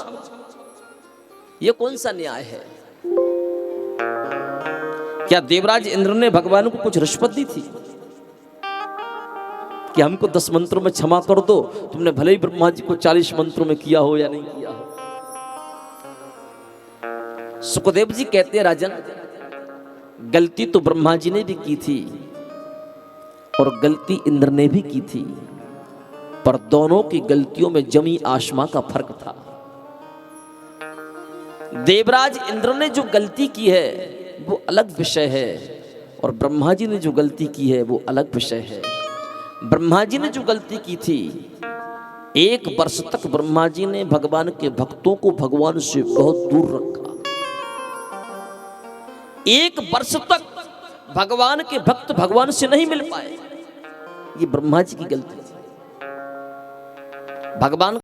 यह कौन सा न्याय है? क्या देवराज इंद्र ने भगवान को कुछ रिश्वत दी थी कि हमको 10 मंत्रों में क्षमा कर दो? तुमने भले ही ब्रह्मा जी को 40 मंत्रों में किया हो या नहीं किया हो। सुखदेव जी कहते हैं, राजन, गलती तो ब्रह्मा जी ने भी की थी और गलती इंद्र ने भी की थी, पर दोनों की गलतियों में जमी आसमां का फर्क था। देवराज इंद्र ने जो गलती की है वो अलग विषय है और ब्रह्मा जी ने जो गलती की है वो अलग विषय है। ब्रह्मा जी ने जो गलती की थी, 1 वर्ष तक ब्रह्मा जी ने भगवान के भक्तों को भगवान से बहुत दूर रखा। 1 वर्ष तक भगवान के भक्त भगवान से नहीं मिल पाए। ये ब्रह्मा जी की गलती थी। भगवान